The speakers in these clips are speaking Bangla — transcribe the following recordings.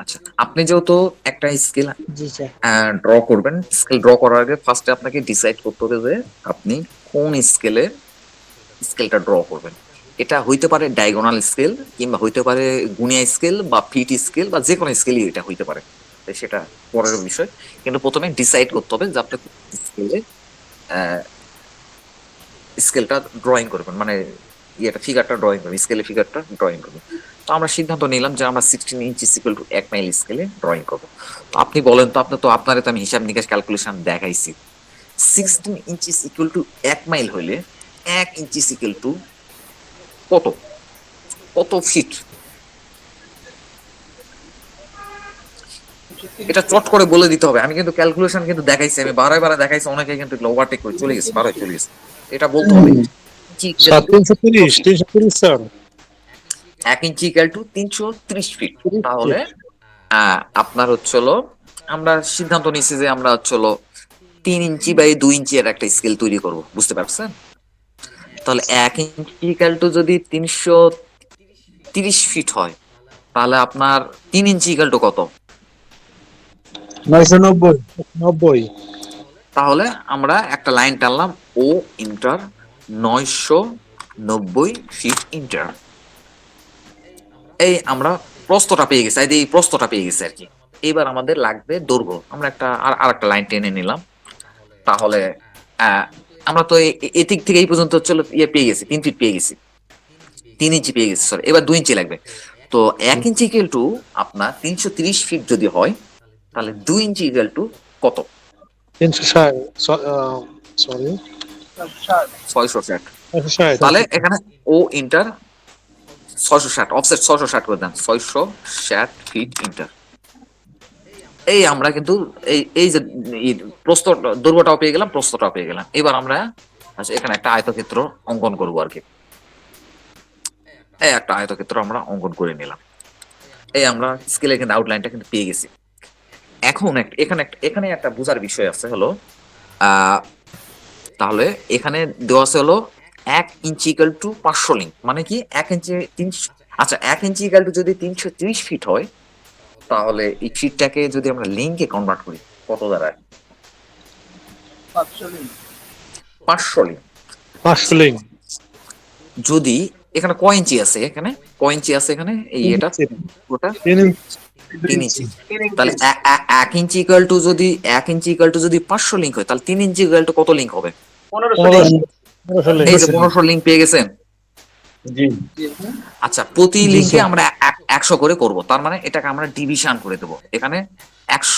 আচ্ছা, আপনি যেহেতু একটা স্কেল জি স্যার। ড্র করবেন, স্কেল ড্র করার আগে ফার্স্টে আপনাকে ডিসাইড করতে হবে যে আপনি কোন স্কেলটা ড্র করবেন। এটা হইতে পারে ডায়াগোনাল স্কেল, কিংবা হইতে পারে গুনিয়া স্কেল বা ফিট স্কেল, বা যে কোনো স্কেলই এটা হইতে পারে। তো সেটা পরের বিষয়। কিন্তু প্রথমে ডিসাইড করতে হবে যে আপনি কোন স্কেলে স্কেলটা ড্রয়িং করবেন, মানে ফিগারটা ড্রয়িং করবেন, স্কেলে ফিগারটা ড্রয়িং করবেন। তো আমরা সিদ্ধান্ত নিলাম যে আমরা 16 ইঞ্চ ইকুয়াল টু 1 মাইল স্কেলে ড্রয়িং করবো। তো আপনি বলেন তো, আপনারে তো আমি হিসাব নিকাশ ক্যালকুলেশন দেখাইছি। 16 ইঞ্চ ইকুয়াল টু 1 মাইল হইলে 1 ইঞ্চ ইকুয়াল টু কত কত ফিট? এটা চট করে বলে দিতে হবে। আমি কিন্তু ক্যালকুলেশন কিন্তু দেখাইছি, আমি বারে বারে দেখাইছি, অনেকে কিন্তু ওভারটেক করে চলে গেছে, বারো চলে গেছে। এটা বলতে হবে। Sir 330, 330 sir. 1 inch equal to 330 feet. 30 তাহলে ফিট। আপনার হচ্ছিল, আমরা সিদ্ধান্ত নিয়েছি যে আমরা হচ্ছিল 3 ইঞ্চি বাই 2 ইঞ্চি এর একটা স্কেল তৈরি করব, বুঝতে পারছেন? তাহলে 1 ইঞ্চি ইকুয়াল টু যদি 330 ফিট হয়, তাহলে আপনার 3 ইঞ্চি ইকুয়াল টু কত? 990, 90। তাহলে আমরা একটা লাইন টানলাম, ও ইন্টার 990 ফিট ইন্টার। এই আমরা প্রস্থটা পেয়ে গেছি, এই প্রস্থটা পেয়ে গেছি আর কি। এবার আমাদের লাগবে দৈর্ঘ্য। আমরা আর একটা লাইন টেনে নিলাম। তাহলে আহ, আমরা তো এদিক থেকে এই পর্যন্ত চলো পেয়ে গেছি, 3 ফিট পেয়ে গেছি, 3 ইঞ্চি পেয়ে গেছি, সরি, এবার 2 ইঞ্চি লাগবে। তো 1 ইঞ্চি ইকুয়াল টু আপনার 330 ফিট যদি হয়, তাহলে 2 ইঞ্চি ইকুয়াল টু কত? 360, সরি, 660। 660। তাহলে এখানে ও ইন্টার 660, অফসেট 660 করে দেন, 660 ফিট ইন্টার। এই আমরা কিন্তু এই এই যে এই প্রস্থ, দৈর্ঘ্যটাও পেয়ে গেলাম, প্রস্থটাও পেয়ে গেলাম। এবার আমরা এখানে একটা আয়তক্ষেত্র অঙ্কন করবো আর কি। এই একটা আয়তক্ষেত্র আমরা অঙ্কন করে নিলাম। এই আমরা স্কেলের কিন্তু আউটলাইনটা কিন্তু পেয়ে গেছি। এখন এখানে একটা বোঝার বিষয় আছে হলো, আহ তাহলে এখানে দেওয়া আছে হলো 1 ইঞ্চি ইকাল টু 500 লিঙ্ক, মানে কি 1 ইঞ্চি 300। আচ্ছা, 1 ইঞ্চি ইকাল টু যদি 330 ফিট হয়, তাহলে এই ফিটটাকে যদি আমরা লিঙ্কে কনভার্ট করি, কত দাঁড়ায়? 500 লিঙ্ক। 500 লিঙ্ক। যদি এখানে কয় ইঞ্চি আছে, এখানে কয় ইঞ্চি আছে, এখানে এই 3 এটা ইঞ্চি, পুরোটা 3 ইঞ্চি, 2 3 ইঞ্চি। ইঞ্চি। তাহলে 1 ইঞ্চি ইকুয়াল টু যদি 1 ইঞ্চি ইকুয়াল টু যদি 500 লিঙ্ক হয়, তাহলে 3 ইঞ্চি ইকুয়াল টু কত লিঙ্ক হবে? 1500, 1500 লিঙ্ক। এই যে 1500 লিঙ্ক পেয়ে গেছেন। জি। আচ্ছা, প্রতি জি লিঙ্কে স্যার। আমরা 100 করে করব, তার মানে এটাকে আমরা ডিভিশন করে দেবো। এখানে 100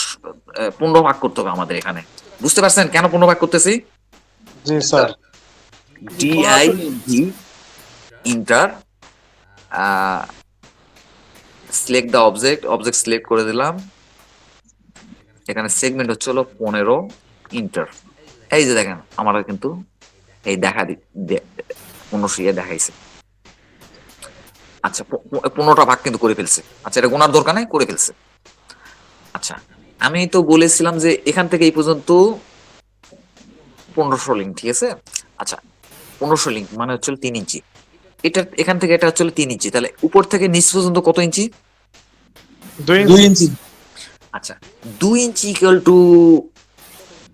15 ভাগ করতে হবে আমাদের এখানে। বুঝতে পারছেন কেন 15 ভাগ করতেছি? জি sir. D I V inter select the object select করে দিলাম। এখানে সেগমেন্ট হচ্ছে হলো 15 ইন্টার। এই যে দেখেন আমরা কিন্তু এই 1500 দেখাইছে। আচ্ছা, 15টা ভাগ কিন্তু করে ফেলছে। আচ্ছা, এটা গোনার দরকার নাই, করে ফেলছে। আচ্ছা, আমি তো বলেছিলাম যে এখান থেকে এই পর্যন্ত 1500 লিঙ্ক, ঠিক আছে। আচ্ছা, 1500 লিঙ্ক মানে হচ্ছে 3 ইঞ্চি। এটা এখান থেকে এটা হচ্ছে 3 ইঞ্চি, তাহলে উপর থেকে নিচ পর্যন্ত কত ইঞ্চি? 2 2 ইঞ্চি। ইঞ্চি। আচ্ছা, 2 ইঞ্চি ইকুয়াল টু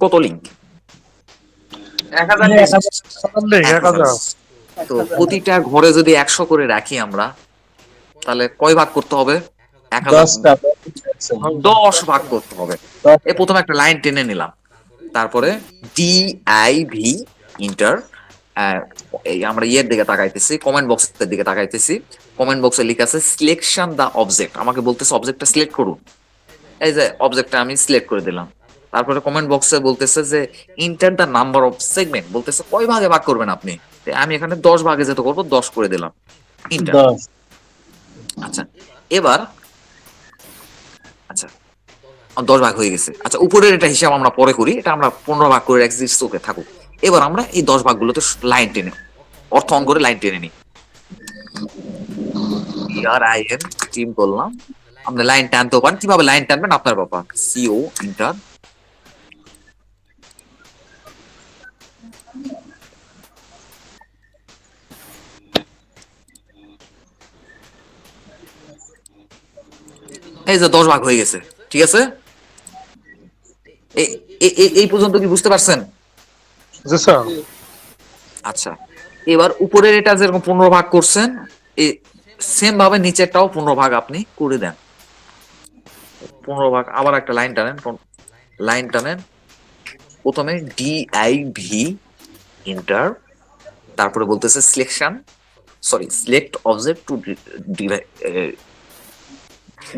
কত লিঙ্ক? 1000 লিঙ্ক। 1000। 1000। তো প্রতিটা ঘরে যদি 100 করে রাখি আমরা, তাহলে কয় ভাগ করতে হবে? 1000। 10টা 10 ভাগ করতে হবে। প্রথমে একটা লাইন টেনে নিলাম, তারপরে ডি আই ভি ইন্টার, এই আমরা ইয়ের দিকে তাকাইতেছি, কমেন্ট বক্সের দিকে তাকাইতেছি। কমেন্ট বক্সে লেখা আছে সিলেকশন দা অবজেক্ট, আমাকে বলতেছে অবজেক্টটা সিলেক্ট করুন। এই যে অবজেক্টটা আমি সিলেক্ট করে দিলাম। তারপরে কমেন্ট বক্সে বলতেছে যে enter the number of segment, বলতেছে কয় ভাগে ভাগ করবেন আপনি। তো আমি এখানে 10 ভাগে যেতে করবো, 10 করে দিলাম, ইন্টার। 10। আচ্ছা, এবার আচ্ছা 10 ভাগ হয়ে গেছে। আচ্ছা, উপরের এটা হিসাব আমরা পরে করি, এটা আমরা 15 ভাগ করে রাখছি, চোখে থাকুক। এবার আমরা এই 10 ভাগগুলোতে লাইন টেনে, অর্থ অঙ্ক করে লাইন টেনে নিই। PRIN টিম বললাম। আপনি লাইন টানতেও পারেন, কিভাবে লাইন টানবেন আপনার বাবা। CO ইন্টার, এই যে 10 ভাগ হয়ে গেছে, ঠিক আছে? এই পর্যন্ত কি বুঝতে পারছেন? জি স্যার। আচ্ছা, এবার উপরের এটা যেরকম 15 ভাগ করছেন, সেম ভাবে নিচেরটাও 15 ভাগ আপনি করে দেন। 15 ভাগ, আবার একটা লাইন টানেন, লাইন টানেন। প্রথমে DIV ইন্টার, তারপরে বলতেছে selection, sorry select object to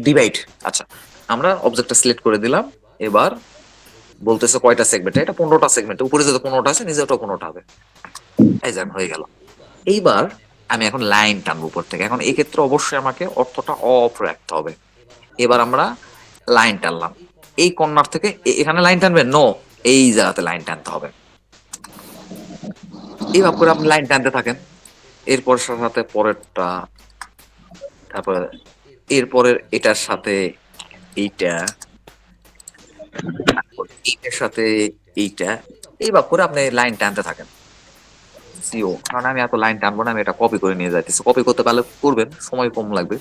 divide. আচ্ছা, আমরা অবজেক্টটা সিলেক্ট করে দিলাম। এবার বলতেছে কয়টা সেগমেন্ট, এটা 15টা সেগমেন্ট, উপরে যত 15টা আছে নিচে ওটা 15টা হবে। এই যাক, হয়ে গেল। এইবার আমি এখন লাইন টানবো উপর থেকে। এখন এই ক্ষেত্রে অবশ্যই আমাকে অর্থটা অফ রাখতে হবে। এবার আমরা লাইন টানলাম এই কর্নার থেকে, এখানে লাইন টানবেন, নো, এই জায়গাতে লাইন টানতে হবে। এইভাবে করে আপনি লাইন টানতে থাকেন, এরপর সাথে পরেরটা, তারপরে এরপরের এটার সাথে এইটা, তারপর এইটার সাথে এইটা, এইভাবে করে আপনি লাইন টানতে থাকেন। সিও, কারণ আমি এত লাইন টানবো না, আমি এটা কপি করে নিয়ে যাইতেছি। কপি করতে পারলে করবেন, সময় কম লাগবে।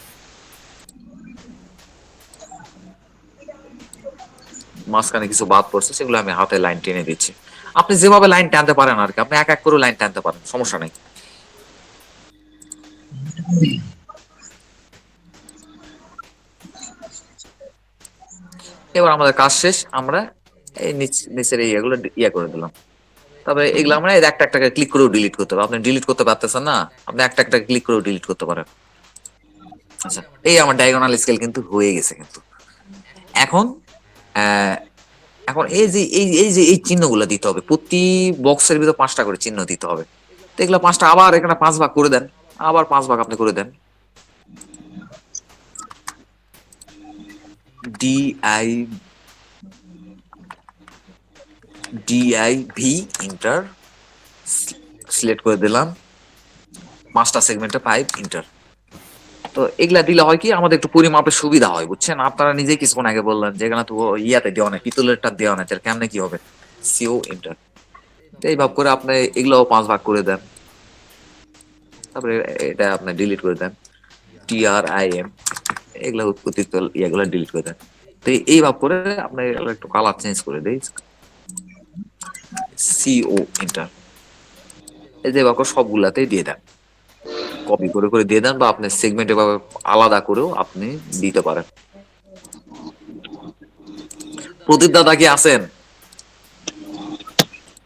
মাঝখানে কিছু বাদ পড়ছে, সেগুলো আমি হাতে লাইন টেনে দিচ্ছি। আপনি যেভাবে লাইন টানতে পারেন আর কি, আপনি এক এক করে লাইন টানতে পারেন, সমস্যা নেই। এবার আমাদের কাজ শেষ, আমরা এই নিচের এই এগুলো ইয়ে করে দিলাম। তবে এগুলো আমরা এই একটা একটা ক্লিক করেও ডিলিট করতে পারবো। আপনি ডিলিট করতে পারতেছেন না, আপনি একটা একটা ক্লিক করেও ডিলিট করতে পারেন। আচ্ছা, এই আমার ডায়াগোনাল স্কেল কিন্তু হয়ে গেছে কিন্তু। এখন আহ, এখন এই চিহ্নগুলো দিতে হবে, প্রতি বক্সের ভিতর 5টা করে চিহ্ন দিতে হবে। তো এগুলো 5টা, আবার এখানে 5 ভাগ করে দেন, আবার 5 ভাগ আপনি করে দেন। DI DIV ইন্টার, সিলেক্ট করে দিলাম। 5টা সেগমেন্টে 5 ইন্টার। তো এগুলা দিলে হয় কি, আমাদের একটু পরিমাপের সুবিধা হয়, বুঝছেন? আপনারা নিজেই কিছুক্ষণ আগে বললেন যে এখানে তো ইয়াতে দেওয়া নাই, পিতলেরটা দেওয়া নাই, তাহলে কেমনে কি হবে? CO enter. এই ভাব করে আপনি এগুলাও 5 ভাগ করে দেন, তারপরে এটা আপনি ডিলিট করে দেন। TRIM, এগুলা অতিরিক্ত ইয়েগুলো ডিলিট করে দেন। তো এই ভাব করে আপনি একটু কালার চেঞ্জ করে দেই, CO ইন্টার। এই যে ভাব সবগুলাতেই দিয়ে দেন, কপি করে করে দিয়ে দেন, বা আপনি সেগমেন্ট এভাবে আলাদা করেও আপনি দিতে পারেন। প্রদীপ দাদা কি আছেন?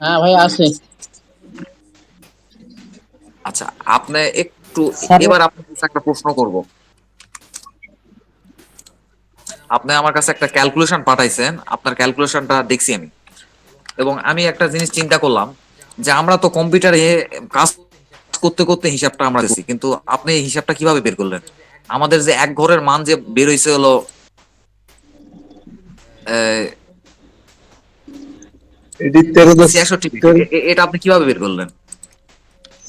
হ্যাঁ ভাই আছে। আচ্ছা, আপনি একটু, স্যার এবার আপনার কাছে একটা প্রশ্ন করব। আপনি আমার কাছে একটা ক্যালকুলেশন পাঠাইছেন, আপনার ক্যালকুলেশনটা দেখছি আমি, এবং আমি একটা জিনিস চিন্তা করলাম যে আমরা তো কম্পিউটারে কাজ করতে করতে হিসাবটা আমরা দিচ্ছি, কিন্তু আপনি এই হিসাবটা কিভাবে বের করলেন? আমাদের যে এক ঘরের মান যে বের হয়েছে হলো আহ, এটি 13 66 ফিট, এটা আপনি কিভাবে বের করলেন?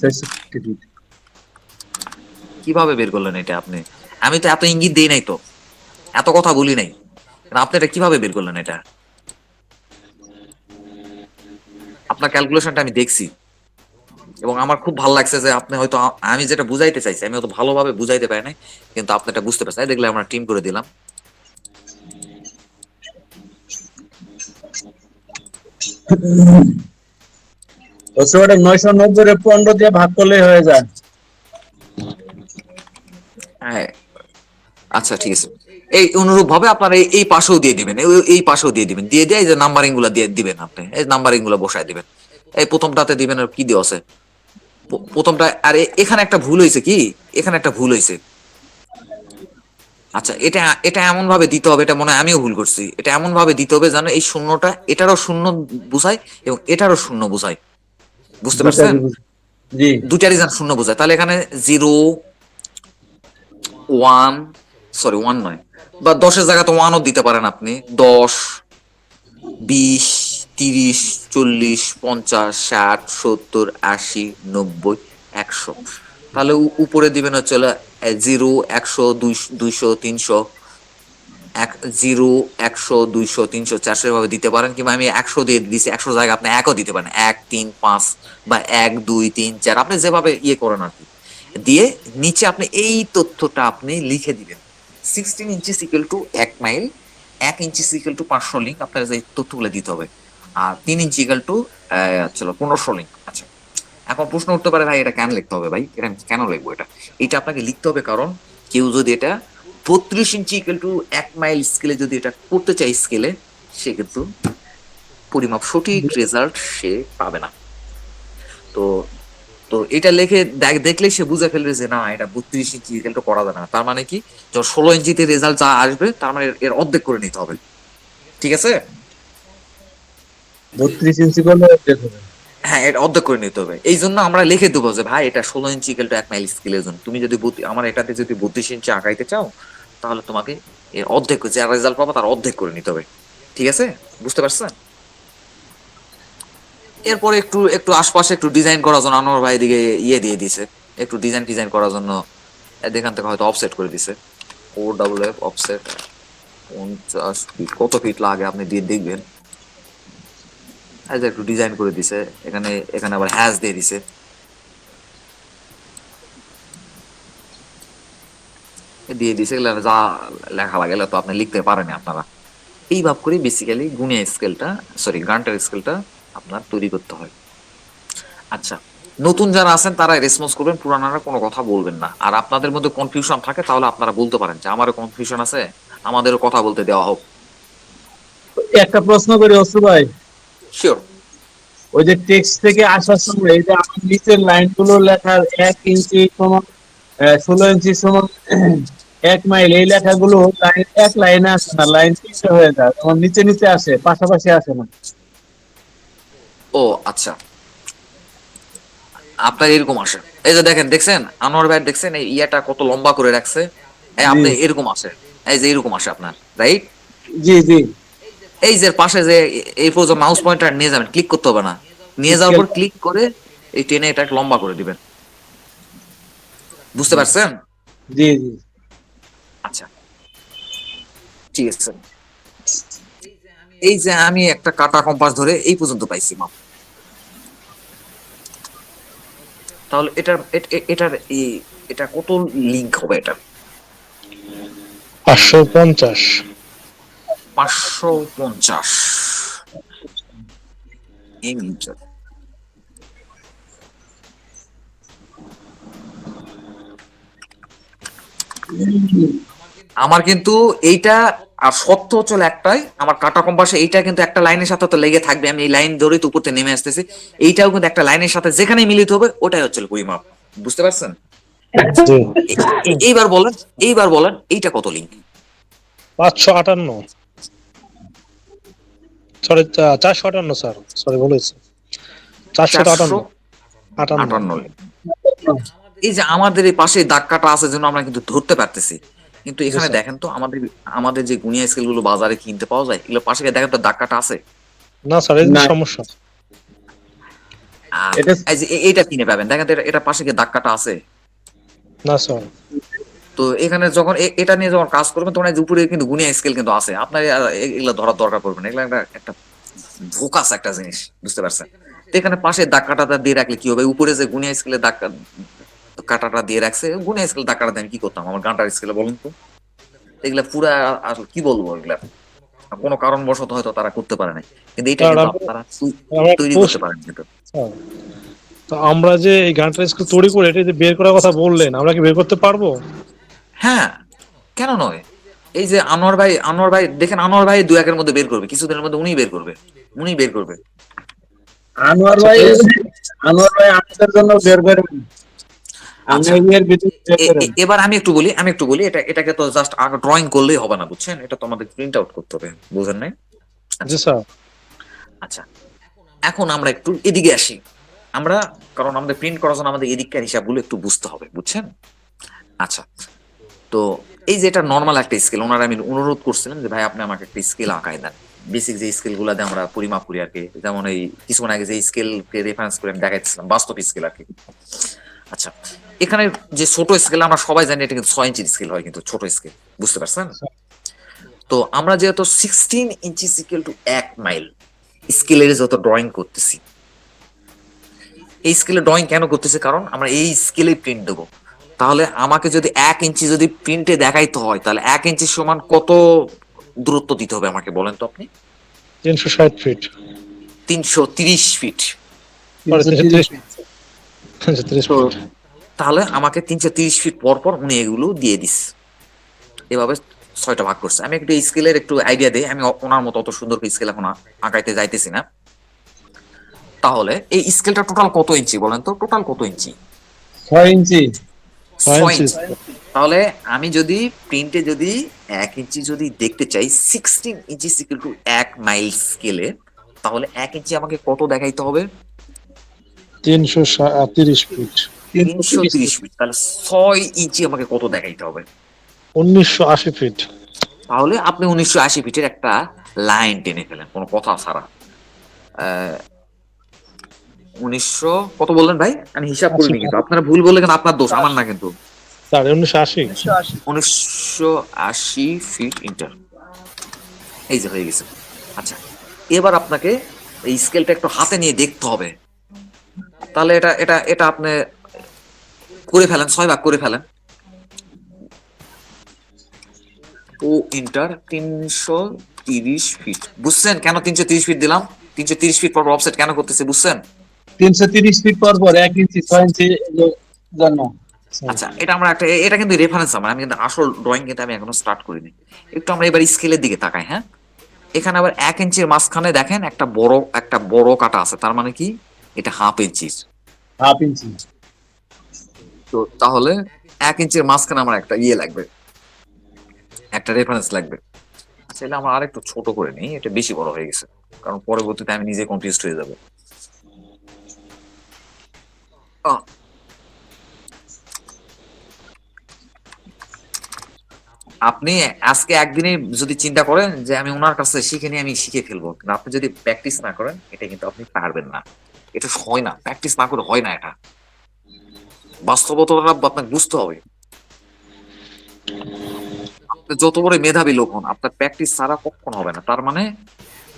63 কিভাবে বের করলেন এটা আপনি? আমি তো এত ইঙ্গিত দেই নাই, তো এত কথা বলি নাই, আপনি এটা কিভাবে বের করলেন এটা? আপনার ক্যালকুলেশনটা আমি দেখছি, এবং আমার খুব ভালো লাগছে যে আপনি হয়তো আমি যেটা বুঝাইতে চাইছি আমি হয়তো ভালোভাবে বুঝাইতে পারি নাই, কিন্তু আপনি এটা বুঝতে পারছেন। এই দেখলে আমরা টিম করে দিলাম। ওটা 990 রে 15 দিয়ে ভাগ করলেই হয়ে যায়। হ্যাঁ, আচ্ছা ঠিক আছে। এই অনুরূপ ভাবে আপনার এই পাশেও দিয়ে দিবেন, এই পাশেও দিয়ে দিবেন, দিয়ে দিয়ে এই যে নাম্বারিং গুলা দিয়ে দিবেন, আপনি এই নাম্বারিং গুলা বসায় দিবেন। এই প্রথমটাতে দিবেন, আর কি দেওয়া আছে প্রথমটা। আর এখানে একটা ভুল হয়েছে কি, এখানে একটা ভুল হয়েছে। আচ্ছা, এটা এটা এমন ভাবে দিতে হবে, এটা মনে হয় আমিও ভুল করছি। এটা এমন ভাবে দিতে হবে যেন এই শূন্যটা এটারও শূন্য বুঝায় এবং এটারও শূন্য বুঝায়, বুঝতে পারছেন? দুটারই জি। দুটারই যেন শূন্য বোঝায়। তাহলে এখানে 0 1, সরি 1 নয়, বা 10-এর জায়গাতে 1ও দিতে পারেন আপনি। 10, 20, 30, 40, 50, 60, 70, 80, 90, 100। তাহলে উপরে দিবেন হচ্ছে 0, 100, 200, 300, 0, 100, 200, 300, 400 ভাবে দিতে পারেন, কিংবা আমি 100 দিয়ে দিচ্ছি, 100 জায়গায় আপনি 1ও দিতে পারেন, 1, 3, 5, বা 1, 2, 3, 4, আপনি যেভাবে ইয়ে করেন আর কি। দিয়ে নিচে আপনি এই তথ্যটা আপনি লিখে দিবেন, 16 ইঞ্চি equal two 1 mile, 1 inch equal two 500 link, আপনার এই তথ্যগুলো দিতে হবে। আর 3 ইঞ্চি ইকুয়াল টু চলো 1500 লিঙ্ক। আচ্ছা, এখন প্রশ্ন উঠতে পারে ভাই এটা কেন লিখতে হবে, ভাই এটা আমি কেন লিখবো? এটা আপনাকে লিখতে হবে কারণ কেউ যদি এটা 32 ইঞ্চি ইকুয়াল টু 1 মাইল স্কেলে যদি এটা করতে চাই স্কেলে, সে কিন্তু পরিমাপ সঠিক রেজাল্ট সে পাবে না। তো তো এটা লিখে দেখলে সে বুঝে ফেলবে যে না, এটা 32 ইঞ্চি ইকুয়াল টু করা যাবে না। তার মানে কি, যখন 16 ইঞ্চিতে রেজাল্ট যা আসবে তার মানে এর অর্ধেক করে নিতে হবে। ঠিক আছে? 32 ইঞ্চি করলে দেখো। হ্যাঁ, এটা অর্ধেক করে নিতে হবে। এই জন্য আমরা লিখে দেবো যে ভাই এটা 16 ইঞ্চি ইকুয়াল টু 1 মাইল স্কেলের জন্য তুমি যদি আমার এটাতে যদি 32 ইঞ্চি আঁকাইতে চাও, তাহলে তোমাকে এর অর্ধেক, যে রেজাল্ট পাবো তার অর্ধেক করে নিতে হবে। ঠিক আছে? বুঝতে পারছেন? এরপরে একটু একটু আশপাশে একটু ডিজাইন করার জন্য আনোয়ার ভাই দিকে দিয়ে দিছে, একটু ডিজাইন করার জন্য এখান থেকে হয়তো অফসেট করে দিছে। OFF অফসেট 50 ফিট, কত ফিট লাগে আপনি দিয়ে দেখবেন। এই যে একটু ডিজাইন করে দিছে, এখানে এখানে আবার হ্যাশ দিয়ে দিছে, এগুলো যা লেখা লাগে তো আপনি লিখতে পারেন আপনারা। এই ভাব করে বেসিক্যালি গুণিয়া স্কেলটা, সরি গান্টার স্কেলটা আপনার তৈরি করতে হয়। আচ্ছা, নতুন যারা আছেন তারা রেসপন্স করবেন, পুরানারা কোনো কথা বলবেন না। আর আপনাদের মধ্যে কনফিউশন থাকে তাহলে আপনারা বলতে পারেন যে আমারও কনফিউশন আছে, আমাদেরও কথা বলতে দেওয়া হোক। একটা প্রশ্ন করি অসু ভাই, শিওর। ওই যে টেক্সট থেকে আসার সময় এই যে আমার নিচের লাইনগুলো লেখার 1 ইঞ্চি সমান 16 ইঞ্চি সমান 1 মাইল, এই লেখাগুলো লাইন এক লাইনে আসে না, লাইন তিনটে হয়ে যায়, আমার নিচে নিচে আসে, পাশাপাশি আসে না। ও আচ্ছা, আপনার এরকম আসে। এই যে দেখেন, দেখছেন আনোয়ার ভাই, দেখছেন এই ইয়াটা কত লম্বা করে রাখছে, এই জি আপনি এরকম আসে, এই যে এরকম আসে আপনার, রাইট? জি জি। এই যে পাশে যে এই পর্যন্ত মাউস পয়েন্টার নিয়ে যাবেন, ক্লিক করতে হবে না, নিয়ে যাওয়ার স্কেল। পর ক্লিক করে এই টেনে এটা লম্বা করে দিবেন। বুঝতে পারছেন? জি জি। আচ্ছা, ঠিক আছে। এই যে আমি একটা কাটা কম্পাস ধরে এই পর্যন্ত পাইছি মাপ, তাহলে এটার এটা কত লিঙ্ক হবে? এটা 550। 550 মিটার। আমার কিন্তু এইটা, আর সত্য হচ্ছে হলো একটাই, আমার কাটা কম্পাসে এইটা কিন্তু একটা লাইনের সাথে তো লেগে থাকবে, আমি এই লাইন ধরেই তো উপরতে নেমে আসতেছি। এইটাও কিন্তু একটা লাইনের সাথে যেখানে মিলিত হবে ওটাই হচ্ছে পরিমাপ। বুঝতে পারছেন? জি। এইবার বলেন, এইটা কত লিঙ্ক? 558, সরি 458 স্যার, সরি বলেছি 458। 458 লিঙ্ক। এই যে আমাদের এই পাশে দাগ কাটা আছে জন্য আমরা কিন্তু ধরতে পারতেছি, কিন্তু জি এখানে স্যার। দেখেন তো আমাদের আমাদের যে গুনিয়া স্কেল গুলো বাজারে কিনতে পাওয়া যায়, এগুলো পাশে গিয়ে দেখেন তো দাগ কাটা আছে? না স্যার, এই না সমস্যা। আর এটা এই যে এইটা কিনে পাবেন, দেখেন তো এটা পাশে গিয়ে দাগ কাটা আছে? না স্যার। তো এখানে যখন এটা নিয়ে যখন কাজ করবেন তখন এই যে উপরে কিন্তু গুনিয়া স্কেল কিন্তু আছে, আপনার আর এগুলো ধরার দরকার পড়বে না, এগুলো একটা ভোকাস একটা জিনিস। বুঝতে পারছেন? তো এখানে পাশে দাগ কাটাটা দিয়ে রাখলে কি হবে, উপরে যে গুনিয়া স্কেলে দাগ কাটাটা দিয়ে রাখছে, গুনিয়া স্কেল দাগ কাটাতে আমি কি করতাম আমার গানটার স্কেলে, বলুন তো? এগুলা পুরা আসলে কি বলবো, এগুলা কোনো কারণবশত হয়তো তারা করতে পারে নাই, কিন্তু এটা স্যার কিন্তু আমি আপনারা আমার তৈরি পোস্ট করতে পারেন কিন্তু। স্যার, তো আমরা যে এই গানটা স্কুল তৈরি করে এটা যে বের করার কথা বললেন, আমরা কি বের করতে পারবো? হ্যাঁ, কেন নয়? এই যে আনোয়ার ভাই দেখেন, আনোয়ার ভাই দু একের মধ্যে বের করবে, কিছুদিনের মধ্যে উনি বের করবে। আনোয়ার আচ্ছা ভাই, ঠিক আছে। আনোয়ার ভাই আমাদের জন্য বের করেন, আমি আচ্ছা, এর ভিতরে বের করেন। এবার আমি একটু বলি, এটাকে তো জাস্ট ড্রয়িং করলেই হবে না, বুঝছেন? এটা তো আমাদের প্রিন্ট আউট করতে হবে, বুঝেন নাই? জি আচ্ছা স্যার। আচ্ছা, এখন আমরা একটু এদিকে আসি। আমরা, কারণ আমাদের প্রিন্ট করার জন্য আমাদের এদিককার হিসাবগুলো একটু বুঝতে হবে, বুঝছেন? আচ্ছা, তো এই যে এটা নর্মাল একটা স্কেল, ওনারা আমি অনুরোধ করছিলাম যে ভাই আপনি আমাকে একটা স্কেল আঁকায় দেন, বেসিক যে স্কেল গুলা দিয়ে আমরা পরিমাপ করি আর কি, যেমন এই কিছুক্ষণ আগে যে স্কেল কে রেফারেন্স করে আমি দেখাচ্ছিলাম, বাস্তব স্কেল আর কি। আচ্ছা, এখানে যে ছোট স্কেল আমরা সবাই জানি এটা কিন্তু 6 ইঞ্চির স্কেল হয়, কিন্তু ছোট স্কেল। বুঝতে পারছেন? তো আমরা যেহেতু 16 ইঞ্চি ইকুয়াল টু 1 মাইল স্কেলের যত ড্রয়িং করতেছি, এই স্কেলে ড্রয়িং কেন করতেছি, কারণ আমরা এই স্কেলে প্রিন্ট দেবো। তাহলে আমাকে যদি 1 ইঞ্চি যদি প্রিন্টে দেখাইতে হয়, তাহলে 1 ইঞ্চি সমান কত দূরত্ব দিতে হবে আমাকে বলেন তো আপনি? 360 ফিট। 330 ফিট। সরি, 330 330, 330 তো ফিট। তাহলে আমাকে 330 ফিট পর পর উনি এগুলো দিয়ে দিস, এভাবে 6টা ভাগ করছে। আমি একটু স্কেলের একটু আইডিয়া দিই, আমি ওনার মতো অত সুন্দর স্কেল এখন আঁকাইতে যাইতেছি না। তাহলে এই স্কেলটা টোটাল কত ইঞ্চি বলেন তো, টোটাল কত ইঞ্চি? 6 ইঞ্চি। 6 ইঞ্চি। 6 ইঞ্চি। তাহলে আমি যদি প্রিন্টে যদি 1 ইঞ্চি যদি দেখতে চাই 16 ইঞ্চি ইকুয়াল টু 1 মাইল স্কেলে, তাহলে 1 ইঞ্চি আমাকে কত দেখাইতে হবে? 330 ফিট। 330 330 ফিট। তাহলে 6 ইঞ্চি আমাকে কত দেখাইতে হবে? 1980 ফিট। তাহলে আপনি 1980 ফিটের একটা লাইন টেনে ফেলেন কোনো কথা ছাড়া। আহ 1900 কত বললেন ভাই? আমি হিসাব 80 করিনি, ফিট। কিন্তু আপনারা ভুল বললে কিন্তু আপনার দোষ, আমার না কিন্তু। 1980। 1980 ফিট ইন্টার, এই যে হয়ে গেছে। আচ্ছা, এবার আপনাকে এই স্কেলটা একটু হাতে নিয়ে দেখতে হবে। তাহলে এটা এটা এটা আপনি করে ফেলেন, 6 ভাগ করে ফেলেন। ও ইন্টার 330 ফিট, বুঝছেন কেন 330 ফিট দিলাম? 330 ফিট পর অফসেট কেন করতেছে বুঝছেন? 330 ফিট পর পর 1 ইঞ্চি 6 ইঞ্চি জন্য। আচ্ছা, এটা আমরা একটা, এটা কিন্তু রেফারেন্স আমার, আমি কিন্তু আসল ড্রয়িং কিন্তু আমি এখনো স্টার্ট করিনি। একটু আমরা এবার স্কেলের দিকে তাকাই, হ্যাঁ। এখানে আবার 1 ইঞ্চির মাঝখানে দেখেন একটা বড় কাটা আছে, তার মানে কি এটা হাফ ইঞ্চির। Half inch. তো তাহলে 1 ইঞ্চির মাঝখানে আমার একটা ইয়ে লাগবে, একটা রেফারেন্স লাগবে। আচ্ছা, এটা আমরা আরেকটু ছোট করে নিই, এটা বেশি বড় হয়ে গেছে, কারণ পরবর্তীতে আমি নিজে কনফিউজড হয়ে যাবো। আহ, আপনি আজকে একদিনে যদি চিন্তা করেন যে আমি ওনার কাছে শিখে নিয়ে আমি শিখে ফেলবো, কিন্তু আপনি যদি প্র্যাকটিস না করেন এটা কিন্তু আপনি পারবেন না। এটা হয় না, প্র্যাকটিস না করে হয় না এটা, বাস্তবতাটা আপনাকে বুঝতে হবে। আপনি যত বড় মেধাবী লোক হন, আপনার প্র্যাকটিস ছাড়া কখনো হবে না। তার মানে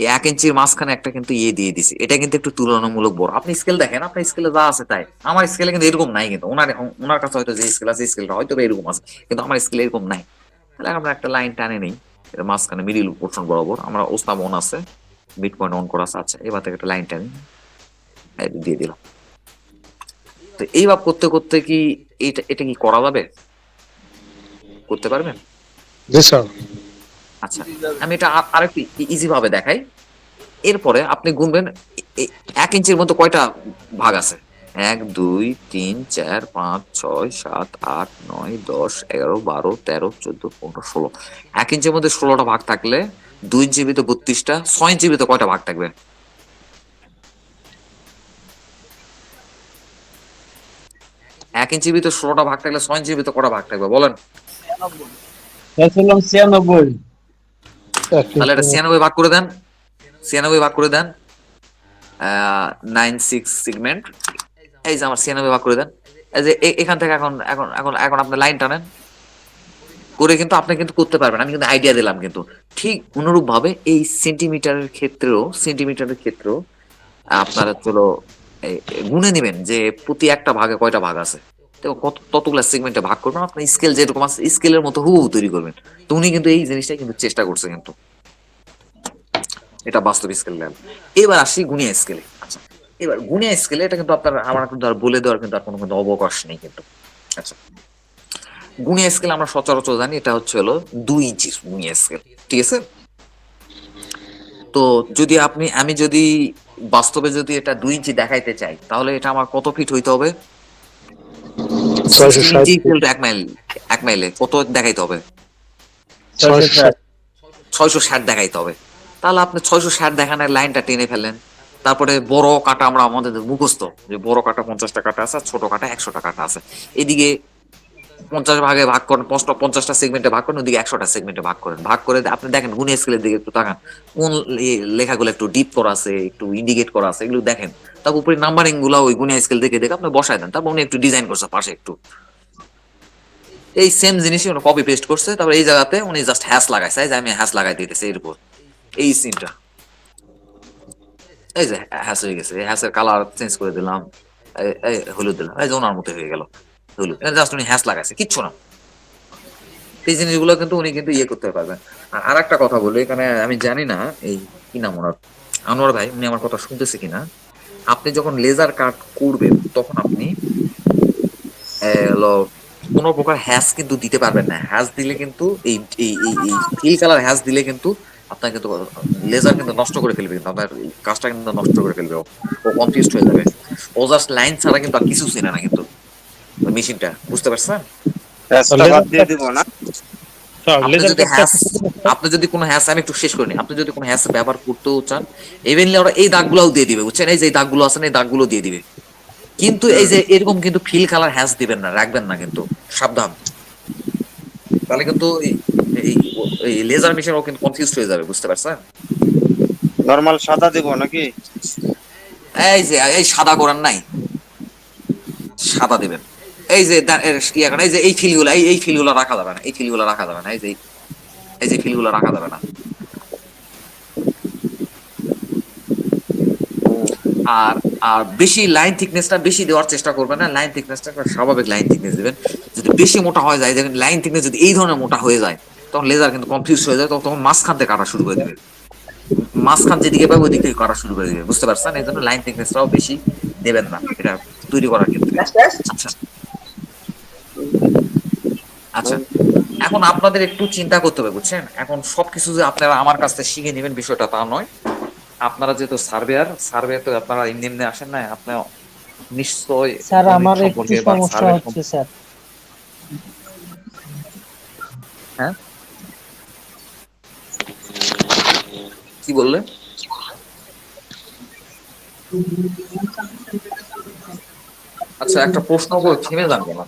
এই 1 ইঞ্চির মাঝখানে একটা কিন্তু ইয়ে দিয়ে দিছে, এটা কিন্তু একটু তুলনামূলক বড়। আপনি স্কেল দেখেন, আপনার স্কেলে যা আছে তাই, আমার স্কেলে কিন্তু এরকম নাই, কিন্তু ওনার ওনার কাছে হয়তো যে স্কেল আছে স্কেলটা হয়তো বা এরকম আছে, কিন্তু আমার স্কেলে এরকম নাই। তাহলে আমরা একটা লাইন টানে নেই, এটা মাঝখানে মিডিল পোর্শন বরাবর, আমরা ওস্তাব অন আছে, মিড পয়েন্ট অন করা আছে। আচ্ছা, এবার থেকে একটা লাইন টানি, এই দিয়ে দিলাম। তো এইভাবে করতে করতে কি এটা এটা কি করা যাবে, করতে পারবেন? জি স্যার। আচ্ছা, আমি এটা আরেকটু ইজি ভাবে দেখাই। এরপরে আপনি গুনবেন 1 ইঞ্চির মধ্যে কয়টা ভাগ আছে। 1 2 3 4 5 6 7 8 9 10 11 12 13 14 15 16। 1 ইঞ্চির মধ্যে 16টা ভাগ থাকলে 2 ইঞ্চির ভিতরে 32টা, 6 ইঞ্চির ভিতরে কয়টা ভাগ থাকবে? 1 ইঞ্চির ভিতরে 16টা ভাগ থাকলে 6 ইঞ্চির ভিতরে কটা ভাগ থাকবে বলেন? বলছিলাম 96। তাহলে এটা 96 ভাগ করে দেন, 96 ভাগ করে দেন 9 6 সেগমেন্ট। এই যে আমার 96 ভাগ করে দেন। এই যে এখান থেকে এখন এখন এখন এখন আপনি লাইন টানেন করে, কিন্তু আপনি কিন্তু করতে পারবেন, আমি কিন্তু আইডিয়া দিলাম। কিন্তু ঠিক অনুরূপ ভাবে এই সেন্টিমিটারের ক্ষেত্রেও আপনারা চলো গুনে নেবেন যে প্রতি একটা ভাগে কয়টা ভাগ আছে, তো ততগুলা সেগমেন্টে ভাগ করবেন, আপনার স্কেল যেরকম আছে স্কেলের মতো হুবহু তৈরি করবেন। তো উনি কিন্তু এই জিনিসটা কিন্তু চেষ্টা করছে, কিন্তু এটা বাস্তব স্কেল লেভেল। এবার আসি গুনিয়া স্কেলে। আচ্ছা, এবার গুনিয়া স্কেলে এটা কিন্তু আপনার আমার কিন্তু আর বলে দেওয়ার কিন্তু আর কোনো কিন্তু অবকাশ নেই কিন্তু। আচ্ছা, গুনিয়া স্কেল আমরা সচরাচর জানি এটা হচ্ছে হলো 2 ইঞ্চির গুনিয়া স্কেল, ঠিক আছে। তো যদি আমি যদি বাস্তবে যদি এটা 2 ইঞ্চি দেখাইতে চাই, তাহলে এটা আমার কত ফিট হইতে হবে? 660 16 ইঞ্চি ফিট। Equal two 1 mile. 1 মাইলে কত দেখাইতে হবে? 660। 660 দেখাইতে হবে। তাহলে আপনি 660 দেখানোর লাইনটা টেনে ফেলেন। তারপরে বড় কাটা আমরা আমাদের মুখস্থ, যে বড় কাটা 50টা কাটা আছে আর ছোট কাটা 100টা কাটা আছে। এদিকে 50 ভাগে ভাগ করেন, 50টা সেগমেন্টে ভাগ করেন, ওদিকে 100টা সেগমেন্টে ভাগ করেন। ভাগ করে আপনি দেখেন গুণের স্কেলের দিকে একটু তাকান, কোন লেখাগুলো একটু ডিপ করা আছে, একটু ইন্ডিকেট করা আছে, এগুলো দেখেন। তারপর উপরে নাম্বারিং গুলা ওই গুণের স্কেল দেখে দেখে আপনি বসায় দেন। তারপর উনি একটু ডিজাইন করছে পাশে একটু, এই সেম জিনিসই উনি কপি পেস্ট করছে। তারপর এই জায়গাতে উনি জাস্ট হ্যাশ লাগাইছে, এই যে আমি হ্যাশ লাগাই দিতেছি এর উপর, এই সিনটা, এই যে হ্যাশ হয়ে গেছে, এই হ্যাশের কালার চেঞ্জ করে দিলাম, এই হলুদ দিলাম, এই যে ওনার মতো হয়ে গেল। হলো জাস্ট উনি হ্যাশ লাগাইছে, কিচ্ছু না। এই জিনিসগুলো কিন্তু উনি কিন্তু ইয়ে করতে পারবেন। আর একটা কথা বলি এখানে, আমি জানি না এই কি নাম ওনার, আনোয়ার ভাই, উনি আমার কথা শুনতেছে কিনা। আপনি যখন লেজার কাট করবেন তখন আপনি হলো কোনো প্রকার হ্যাশ কিন্তু দিতে পারবেন না। হ্যাশ দিলে কিন্তু এই এই এই এই ফিল কালার হ্যাশ দিলে কিন্তু আপনার কিন্তু লেজার কিন্তু নষ্ট করে ফেলবে, কিন্তু আপনার এই কাজটা কিন্তু নষ্ট করে ফেলবে। ও কনফিউজড হয়ে যাবে। ও জাস্ট লাইন ছাড়া কিন্তু আর কিছু চিনে না কিন্তু মেশিনটা, বুঝতে পারছেন? রাস্তা বাদ লেজার দিয়ে দিব না? স্যার আপনি লেজার যদি কাটটা হ্যাশ আপনি যদি কোনো হ্যাশ, আমি একটু শেষ করে নিই, আপনি যদি কোনো হ্যাশ ব্যবহার করতেও চান, ইভেনলি ওরা এই দাগগুলোও দিয়ে দিবে, বুঝছেন? এই যে এই দাগগুলো আছে না, এই দাগগুলো দিয়ে দিবে। কিন্তু এই যে এরকম কিন্তু ফিল কালার হ্যাশ দিবেন না, রাখবেন না কিন্তু, সাবধান। তাহলে কিন্তু এই এই লেজার মেশিন ও কিন্তু কনফিউজ হয়ে যাবে, বুঝতে পারছেন? নরমাল সাদা দিব নাকি? এই যে এই সাদা করার নাই, সাদা দিবেন। এই যে ইয়া করেন, এই যে এই ফিলগুলো, এই ফিলগুলো রাখা যাবে না, এই ফিলগুলো রাখা যাবে না, এই যে ফিলগুলো রাখা যাবে না। আর আর বেশি লাইন থিকনেসটা বেশি দেওয়ার চেষ্টা করবেন না, লাইন থিকনেসটা একটা স্বাভাবিক লাইন থিকনেস দিবেন। যদি বেশি মোটা হয়ে যায়, দেখেন লাইন থিকনেস যদি এই ধরনের মোটা হয়ে যায়, তখন লেজার কিন্তু কনফিউজ হয়ে যায়, তখন মাঝখান থেকে কাটা শুরু করে দিবে। মাঝখান যেদিকে পাবে ওই দিক থেকে কাটা শুরু করে দিবে, বুঝতে পারছেন? এই জন্য লাইন থিকনেসটাও বেশি দেবেন না এটা তৈরি করার ক্ষেত্রে। আচ্ছা আচ্ছা, এখন আপনাদের একটু চিন্তা করতে হবে, বুঝছেন? এখন সবকিছু যে আপনারা আমার কাছ থেকে শিখে নেবেন বিষয়টা তা নয়। আপনারা যেহেতু সার্ভেয়ার তো আপনারা এমনি এমনি আসেন না, আপনার নিশ্চয় স্যার গণিত আমার একটু সম্পর্কে বা সমস্যা সার্ভে হচ্ছে স্যার। হ্যাঁ, কি বললে? আচ্ছা, একটা প্রশ্ন করে থেমে যান কেন?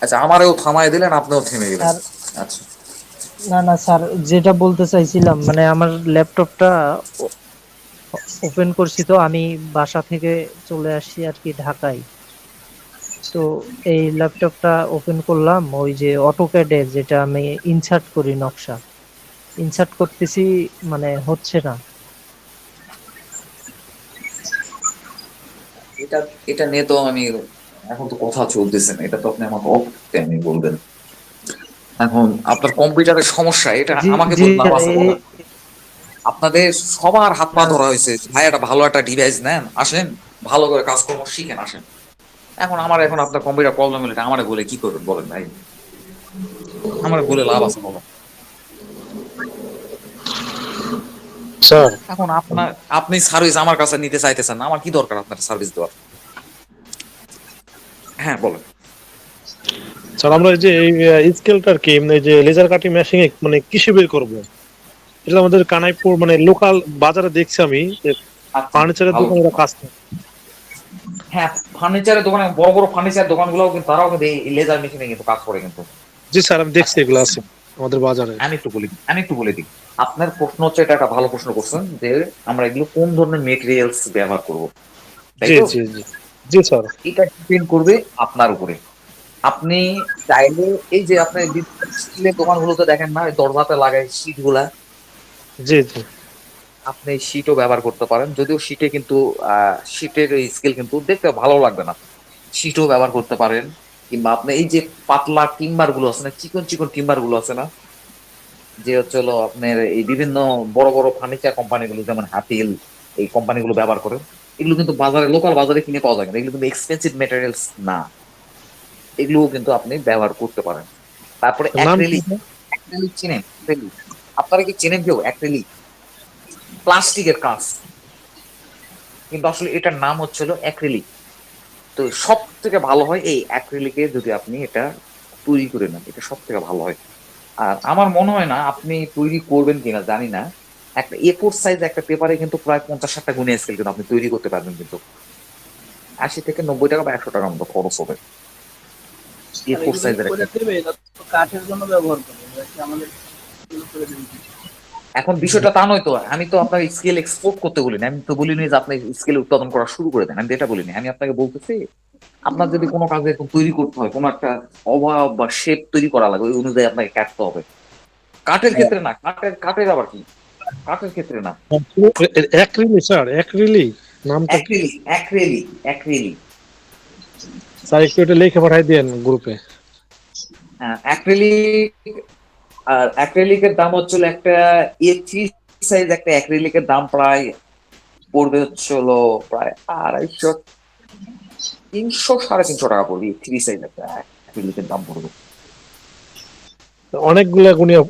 আচ্ছা, আমারও থামায় দিলেন, আপনিও থেমে গেলেন। স্যার আচ্ছা, না না স্যার, যেটা বলতে চাইছিলাম মানে আমার ল্যাপটপটা ওপেন করছি, তো আমি বাসা থেকে চলে আসছি আর কি ঢাকায়। তো এই ল্যাপটপটা ওপেন করলাম, ওই যে অটোক্যাডে যেটা আমি ইনসার্ট করি নকশা, ইনসার্ট করতেছি, মানে হচ্ছে না। এটা এটা নিয়ে তো আমি, এখন তো কথা চলতেছে না, এটা তো আপনি আমাকে অফ টাইমে বলবেন। এখন আপনার কম্পিউটারের সমস্যা, এটা জি আমাকে জি বলতে স্যার, আছে বলেন? আপনাদের সবার হাত পা ধরা হয়েছে, ভাই একটা ভালো একটা ডিভাইস নেন, আসেন ভালো করে কাজকর্ম শিখেন, আসেন। এখন আপনার কম্পিউটার প্রবলেম হলে এটা আমারে বলে কি করবেন বলেন ভাই? আমার বলে লাভ আছে বলেন? স্যার এখন আপনি সার্ভিস আমার কাছে নিতে চাইতেছেন না, আমার কি দরকার আপনার সার্ভিস দেওয়ার? হ্যাঁ বলেন। স্যার আমরা এই যে এই স্কেলটার কি মানে এই যে লেজার কাটিং মেশিন মানে কিসে বের করবো? এটা আমাদের কানাইপুর মানে লোকাল বাজারে দেখছি আমি আচ্ছা, ফার্নিচারের ভালো। দোকানে ওরা কাজ করে। হ্যাঁ, ফার্নিচারের দোকানে, বড় বড় ফার্নিচার দোকানগুলোও কিন্তু তারাও কিন্তু এই লেজার মেশিনে কিন্তু কাজ করে কিন্তু। জি স্যার আমি দেখছি আচ্ছা, এগুলো আছে আমাদের বাজারে। আমি একটু বলে দিই। আপনার প্রশ্ন হচ্ছে, এটা একটা ভালো প্রশ্ন করছেন যে আমরা এগুলো কোন ধরনের মেটেরিয়ালস ব্যবহার করব, তাই জি তো? জি জি জি স্যার। এটা ডিপেন্ড করবে আপনার উপরে। আপনি চাইলে এই যে আপনি স্টিলের দোকানগুলোতে দেখেন না, ওই দরজাতে লাগায় শীট গুলা, জি জি আপনি শীটও ব্যবহার করতে পারেন, যদিও শীটে কিন্তু শীটের স্কেল কিন্তু দেখতে ভালো লাগবে না। শীটও ব্যবহার করতে পারেন। কিংবা আপনি এই যে পাতলা টিম্বার গুলো আছে না, চিকন চিকন টিম্বার গুলো আছে না, যে হচ্ছে হলো আপনার এই বিভিন্ন বড় বড় ফার্নিচার কোম্পানিগুলো যেমন হাতিল, এই কোম্পানিগুলো ব্যবহার করে, এগুলো কিন্তু বাজারে, লোকাল বাজারে কিনে পাওয়া যায় না, এগুলো কিন্তু এক্সপেন্সিভ ম্যাটেরিয়ালস না, এগুলোও কিন্তু আপনি ব্যবহার করতে পারেন। তারপরে নাম কি? অ্যাক্রিলিক, অ্যাক্রিলিক চিনেন? অ্যাক্রিলিক আপনারা কি চেনেন কেউ? অ্যাক্রিলিক প্লাস্টিকের কাজ, কিন্তু আসলে এটার নাম হচ্ছিল অ্যাক্রিলিক। তো সব থেকে ভালো হয় এই অ্যাক্রিলিকে যদি আপনি এটা তৈরি করে নেন, এটা সব থেকে ভালো হয়। আর আমার মনে হয় না আপনি তৈরি করবেন কিনা জানি না, একটা A4 সাইজ একটা পেপারে কিন্তু প্রায় 50-60টা গুণে স্কেল কিন্তু আপনি তৈরি করতে পারবেন, কিন্তু 80 থেকে 90 টাকা বা 100 টাকার মতো খরচ হবে A4 সাইজের একটা। কাঠের জন্য ব্যবহার করে আমাদের এগুলো করে দেবে। এখন বিষয়টা তা নয় তো, আমি তো আপনার স্কেল এক্সপোর্ট করতে বলিনি, আমি তো বলিনি যে আপনি স্কেল উৎপাদন করা শুরু করে দেন, আমি তো এটা বলিনি। আমি আপনাকে বলতেছি, আপনার যদি কোনো কাজে এরকম তৈরি করতে হয়, কোনো একটা অভাব বা শেপ তৈরি করা লাগে, ওই অনুযায়ী আপনাকে কাটতে হবে। কাঠের ক্ষেত্রে না, কাঠের আবার কি, কাঠের ক্ষেত্রে না। অ্যাক্রিলিক স্যার, অ্যাক্রিলিক নামটা কি? Acrylic, acrylic, acrylic. স্যার একটু এটা লিখে পাঠাই দেন গ্রুপে। অ্যাক্রিলিক, আর অ্যাক্রিলিকের দাম হচ্ছিল একটা A3 সাইজ একটা অ্যাক্রিলিকের দাম প্রায় পড়বে হচ্ছিল প্রায় 250, 300, 350 টাকা পড়বে। A3 সাইজ একটা অ্যাক্রিলিকের দাম পড়বে। অনেকগুলা গুনিয়া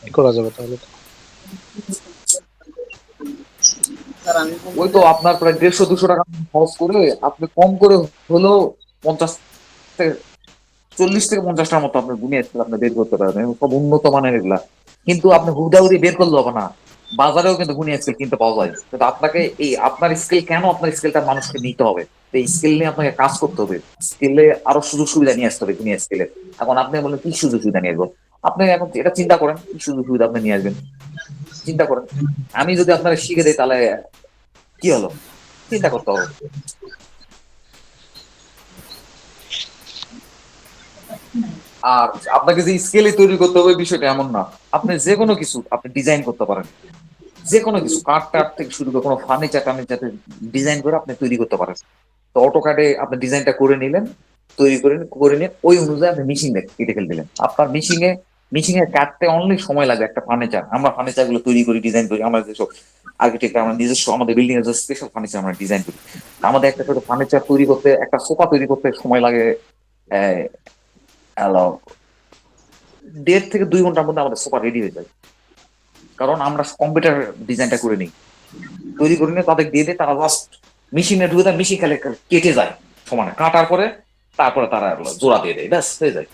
কি করা যাবে তাহলে তো। ওই তো আপনার প্রায় 150-200 টাকা খরচ করে আপনি কম করে হলেও 50 থেকে 40 থেকে 50টার মতো আপনি গুনিয়ে আপনি বের করতে পারবেন, এবং সব উন্নত মানের এগুলা। কিন্তু আপনি হুদাহুদি বের করলে হবে না, বাজারেও কিন্তু গুনিয়ে স্কেল কিনতে পাওয়া যায়। কিন্তু আপনাকে এই আপনার স্কেল কেন, আপনার স্কেলটা মানুষকে নিতে হবে, তো এই স্কেল নিয়ে আপনাকে কাজ করতে হবে। স্কেলে আরো সুযোগ সুবিধা নিয়ে আসতে হবে গুনিয়ে স্কেলে। এখন আপনি বলেন কি সুযোগ সুবিধা নিয়ে আসবো, আপনি এখন এটা চিন্তা করেন কি সুযোগ সুবিধা আপনি নিয়ে আসবেন, চিন্তা করেন। আমি যদি আপনারা শিখে দিই তাহলে কি হলো, চিন্তা করতে হবে। আর আপনাকে যে স্কেলে তৈরি করতে হবে বিষয়টা এমন না, আপনি যে কোনো কিছু আপনি ডিজাইন করতে পারেন, যে কোনো কিছু কাঠ টাট থেকে শুরু করে কোনো ফার্নিচার টার্নিচার ডিজাইন করে আপনি তৈরি করতে পারেন। তো অটোক্যাডে আপনি ডিজাইনটা করে নিলেন, তৈরি করে নিয়ে ওই অনুযায়ী আপনি মিশিং কেটে ফেলে দিলেন। আপনার মিশিং এ কাটতে অনলি সময় লাগে একটা ফার্নিচার। আমরা ফার্নিচার গুলো তৈরি করি, ডিজাইন করি, আমরা যেসব আর্কিটেক্ট, আমরা নিজস্ব আমাদের বিল্ডিং এর স্পেশাল ফার্নিচার আমরা ডিজাইন করি। আমাদের একটা ছোট ফার্নিচার তৈরি করতে, একটা সোফা তৈরি করতে সময় লাগে আহ, হলো 1.5 থেকে 2 ঘন্টার মধ্যে আমাদের সোফা রেডি হয়ে যায়। কারণ আমরা কম্পিউটার ডিজাইনটা করে নিই, তৈরি করে নিয়ে তাদের দিয়ে দিই, তারা জাস্ট মেশিনে ঢুকে দেয়, মেশিন খালি কেটে যায় সমানে, কাটার পরে তারপরে তারা জোড়া দিয়ে দেয়, ব্যাস হয়ে যায়।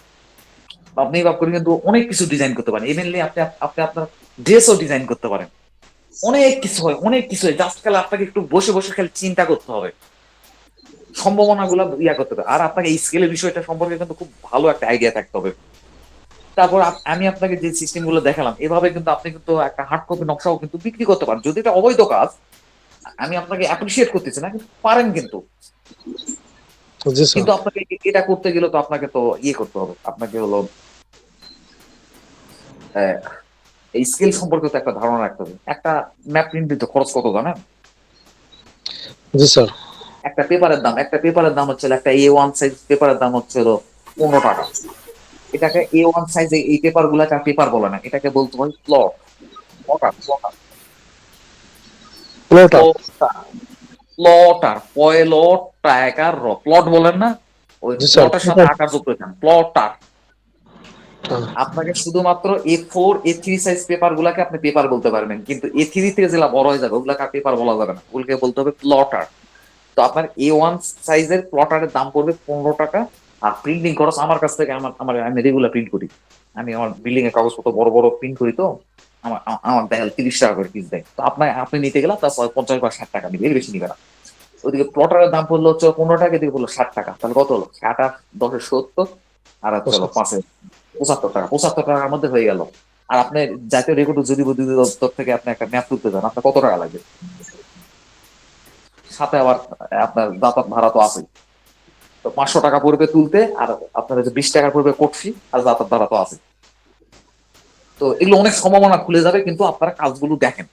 আপনি এভাবে করে কিন্তু অনেক কিছু ডিজাইন করতে পারেন। ইভেনলি আপনি আপনি আপনার ড্রেসও ডিজাইন করতে পারেন। অনেক কিছু হয়, অনেক কিছু হয়, জাস্ট খালি আপনাকে একটু বসে বসে খালি চিন্তা করতে হবে, সম্ভাবনা গুলা ইয়া করতে হবে। আর আপনাকে এই স্কেলের বিষয়টা সম্পর্কে কিন্তু খুব ভালো একটা আইডিয়া থাকতে হবে। তারপর আমি আপনাকে যে সিস্টেম গুলো দেখালাম, এভাবে কিন্তু আপনি কিন্তু একটা হার্ড কপি নকশাও কিন্তু বিক্রি করতে পারেন, যদি এটা অবৈধ কাজ। আমি আপনাকে অ্যাপ্রিসিয়েট করতেছি না, কিন্তু পারেন কিন্তু। জি স্যার। কিন্তু আপনাকে এটা করতে গেলে তো আপনাকে তো ইয়ে করতে হবে, আপনাকে হলো আহ, এই স্কিল সম্পর্কে তো একটা ধারণা রাখতে হবে। একটা ম্যাপ প্রিন্ট দিতে খরচ কত জানেন? জি স্যার। একটা পেপারের দাম হচ্ছে, একটা A1 সাইজ পেপারের দাম হচ্ছে হলো 15 টাকা। এটাকে A1 সাইজে এই পেপার গুলাকে আর পেপার বলে না, এটাকে বলতে হয় প্লট। প্লটার প্লটার পুরোটা। প্লটার প্লটার পয়লটাকার প্লট বলেন না, ওই জি স্যার। প্লটের সাথে আকার যুক্ত হয়েছে প্লটার। হ্যাঁ। আপনাকে শুধুমাত্র A4 A3 সাইজ পেপার গুলাকে আপনি পেপার বলতে পারবেন, কিন্তু A3 থেকে যেগুলা বড় হয়ে যাবে ওগুলাকে আর পেপার বলা যাবে না, ওগুলোকে বলতে হবে প্লটার। তো আপনার A1 সাইজের প্লটারের দাম পড়বে 15 টাকা। আর প্রিন্টিং খরচ আমার কাছ থেকে, আমি রেগুলার প্রিন্ট করি, আমি আমার বিল্ডিং এর কাগজপত্র বড় বড় প্রিন্ট করি, তো আমার দেখা 30 টাকা করে পিস দেয়। তো আপনি নিতে গেলে তারপর 50 বা 60 টাকা নিবে, এর বেশি নিবে না। ওদিকে প্লটারের দাম পড়লো হচ্ছে 15 টাকা, এদিকে পড়লো 60 টাকা, তাহলে কত হলো? 60 আর 10 এ 70, আর হচ্ছে হলো 5-এ 75 টাকা। 75 টাকার মধ্যে হয়ে গেল। আর আপনি জাতীয় রেকর্ড ও জরিপ অধিদপ্তর থেকে আপনি একটা ম্যাপ তুলতে যান, আপনার কত টাকা লাগবে? সাথে আবার আপনার যাতায়াত ভাড়া তো আছে, তো 500 টাকা পড়বে তুলতে, আর আপনার যে 20 টাকা পড়বে কোর্ট ফি, আর যাতায়াত ভাড়া তো আছে। তো এগুলো অনেক সম্ভাবনা খুলে যাবে, কিন্তু আপনারা কাজগুলো দেখেন।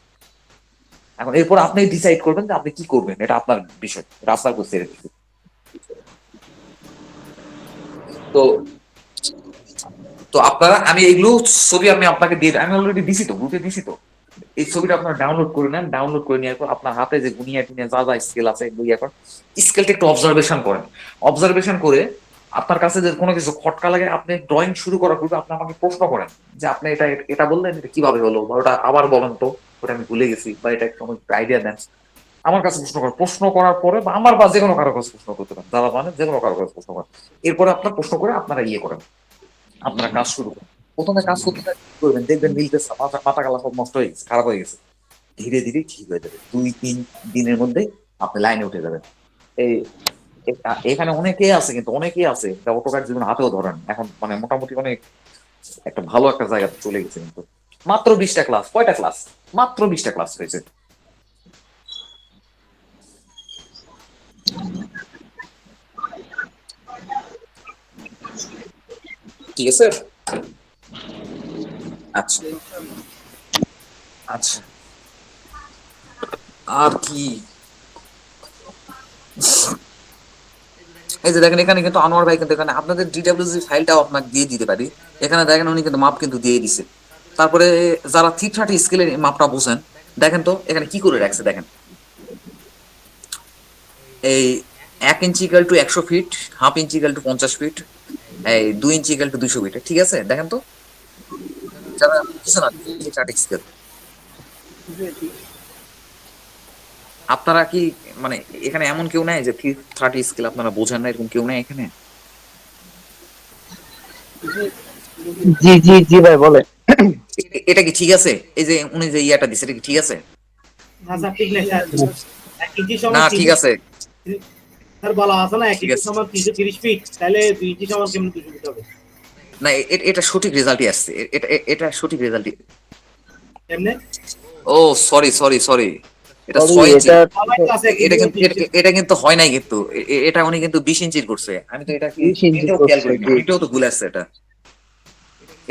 এখন এরপর আপনি ডিসাইড করবেন যে আপনি কি করবেন, এটা আপনার বিষয়, এটা আপনার কাছে। তো তো আপনারা, আমি এইগুলো ছবি আমি আপনাকে দিয়ে, আমি অলরেডি দিছি তো, গ্রুপে দিছি তো। এই ছবিটা আপনারা ডাউনলোড করে নেন, ডাউনলোড করে নেওয়ার পর আপনার হাতে যে গুনিয়া টুনিয়া যা যা স্কেল আছে এগুলো ইয়ে করেন। স্কেলটা একটু অবজারভেশন করেন, অবজারভেশন করে আপনার কাছে যে কোনো কিছু খটকা লাগে, আপনি ড্রয়িং শুরু করার পূর্বে আপনি আমাকে প্রশ্ন করেন যে আপনি এটা এটা বললেন, এটা কিভাবে হলো, বা ওটা আবার বলেন তো, ওটা আমি ভুলে গেছি, বা এটা একটু আইডিয়া দেন। আমার কাছে প্রশ্ন করেন, প্রশ্ন করার পরে বা আমার বা যে কোনো কারো কাছে প্রশ্ন করতে পারেন, দাদা মানে যে কোনো কারো কাছে প্রশ্ন করেন। এরপরে আপনার প্রশ্ন করে আপনারা ইয়ে করেন, আপনারা কাজ শুরু করেন। প্রথমে কাজ করতে কি করবেন, দেখবেন মিলতেছে না, পাতা কালা সব নষ্ট হয়ে গেছে, খারাপ হয়ে গেছে। ধীরে ধীরে ঠিক হয়ে যাবে, 2-3 দিনের মধ্যে আপনি লাইনে উঠে যাবেন। এই এখানে অনেকেই আছে, কিন্তু অনেকেই আছে অটোকার জীবন হাতেও ধরেন এখন, মানে মোটামুটি অনেক একটা ভালো একটা জায়গাতে চলে গেছে। কিন্তু মাত্র 20টা ক্লাস, কয়টা ক্লাস, মাত্র 20টা ক্লাস হয়েছে। ঠিক আছে। আচ্ছা, আচ্ছা। আর কি এই যে দেখেন এখানে কিন্তু আনোয়ার ভাই কিন্তু এখানে আপনাদের ডিডব্লিউজি ফাইলটাও আপনাকে দিয়ে দিতে পারি। এখানে দেখেন উনি কিন্তু মাপ কিন্তু দিয়ে দিছে। তারপরে যারা 330 স্কেলের মাপটা বুঝেন, দেখেন তো এখানে কি করে রাখছে দেখেন, এই 1 inch equal to 100 feet, half inch equal to 50 feet, এই 2 ইঞ্চি ইকাল টু 200 ফিট, ঠিক আছে? দেখেন তো যারা বুঝছেন না 330 স্কেল, আপনারা কি মানে এখানে এমন কেউ নাই যে 330 স্কেল আপনারা বোঝেন না, এরকম কেউ নাই এখানে? জি জি জি ভাই বলে। এটা কি ঠিক আছে? এই যে উনি যে ইয়াটা দিছে এটা কি ঠিক আছে? না স্যার ঠিক নাই স্যার, 1 ইঞ্চি না সমান ঠিক আছে, স্যার বলা আছে না 1 ঠিক ইঞ্চি আছে। সমান 330 ফিট, তাহলে 2 ইঞ্চি সমান কেমন 200 ফিট হবে? না এটা সঠিক রেজাল্টই আসছে, এটা সঠিক রেজাল্টই। এমনি ও সরি সরি সরি, এটা সরি 6 ইঞ্চি। এটা সবাই তো আছে এটা কিন্তু কিন্তু এটা কিন্তু হয় নাই কিন্তু, এটা উনি কিন্তু 20 ইঞ্চির করছে। আমি তো এটা কি 20 ইঞ্চি এটাও খেয়াল করছে, করিনি, জি। এটাও তো ভুল আসছে।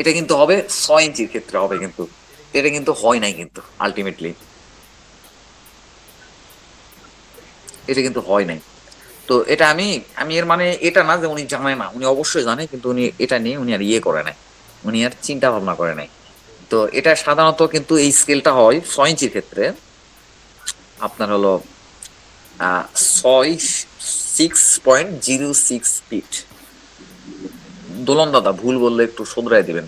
এটা কিন্তু হবে 6 ইঞ্চির ক্ষেত্রে হবে কিন্তু, এটা কিন্তু হয় নাই কিন্তু আলটিমেটলি, এটা কিন্তু হয় নাই। তো এটা আমি আমি এর মানে এটা না যে উনি জানে না, উনি অবশ্যই জানে, কিন্তু উনি এটা নিয়ে উনি আর ইয়ে করে নাই, উনি আর চিন্তা ভাবনা করে নাই। তো এটা সাধারণত কিন্তু এই স্কেলটা হয় 6 ইঞ্চির ক্ষেত্রে আপনার হলো 6.06 ফিট। দোলন দাদা ভুল বললে একটু শুধরাই দিবেন।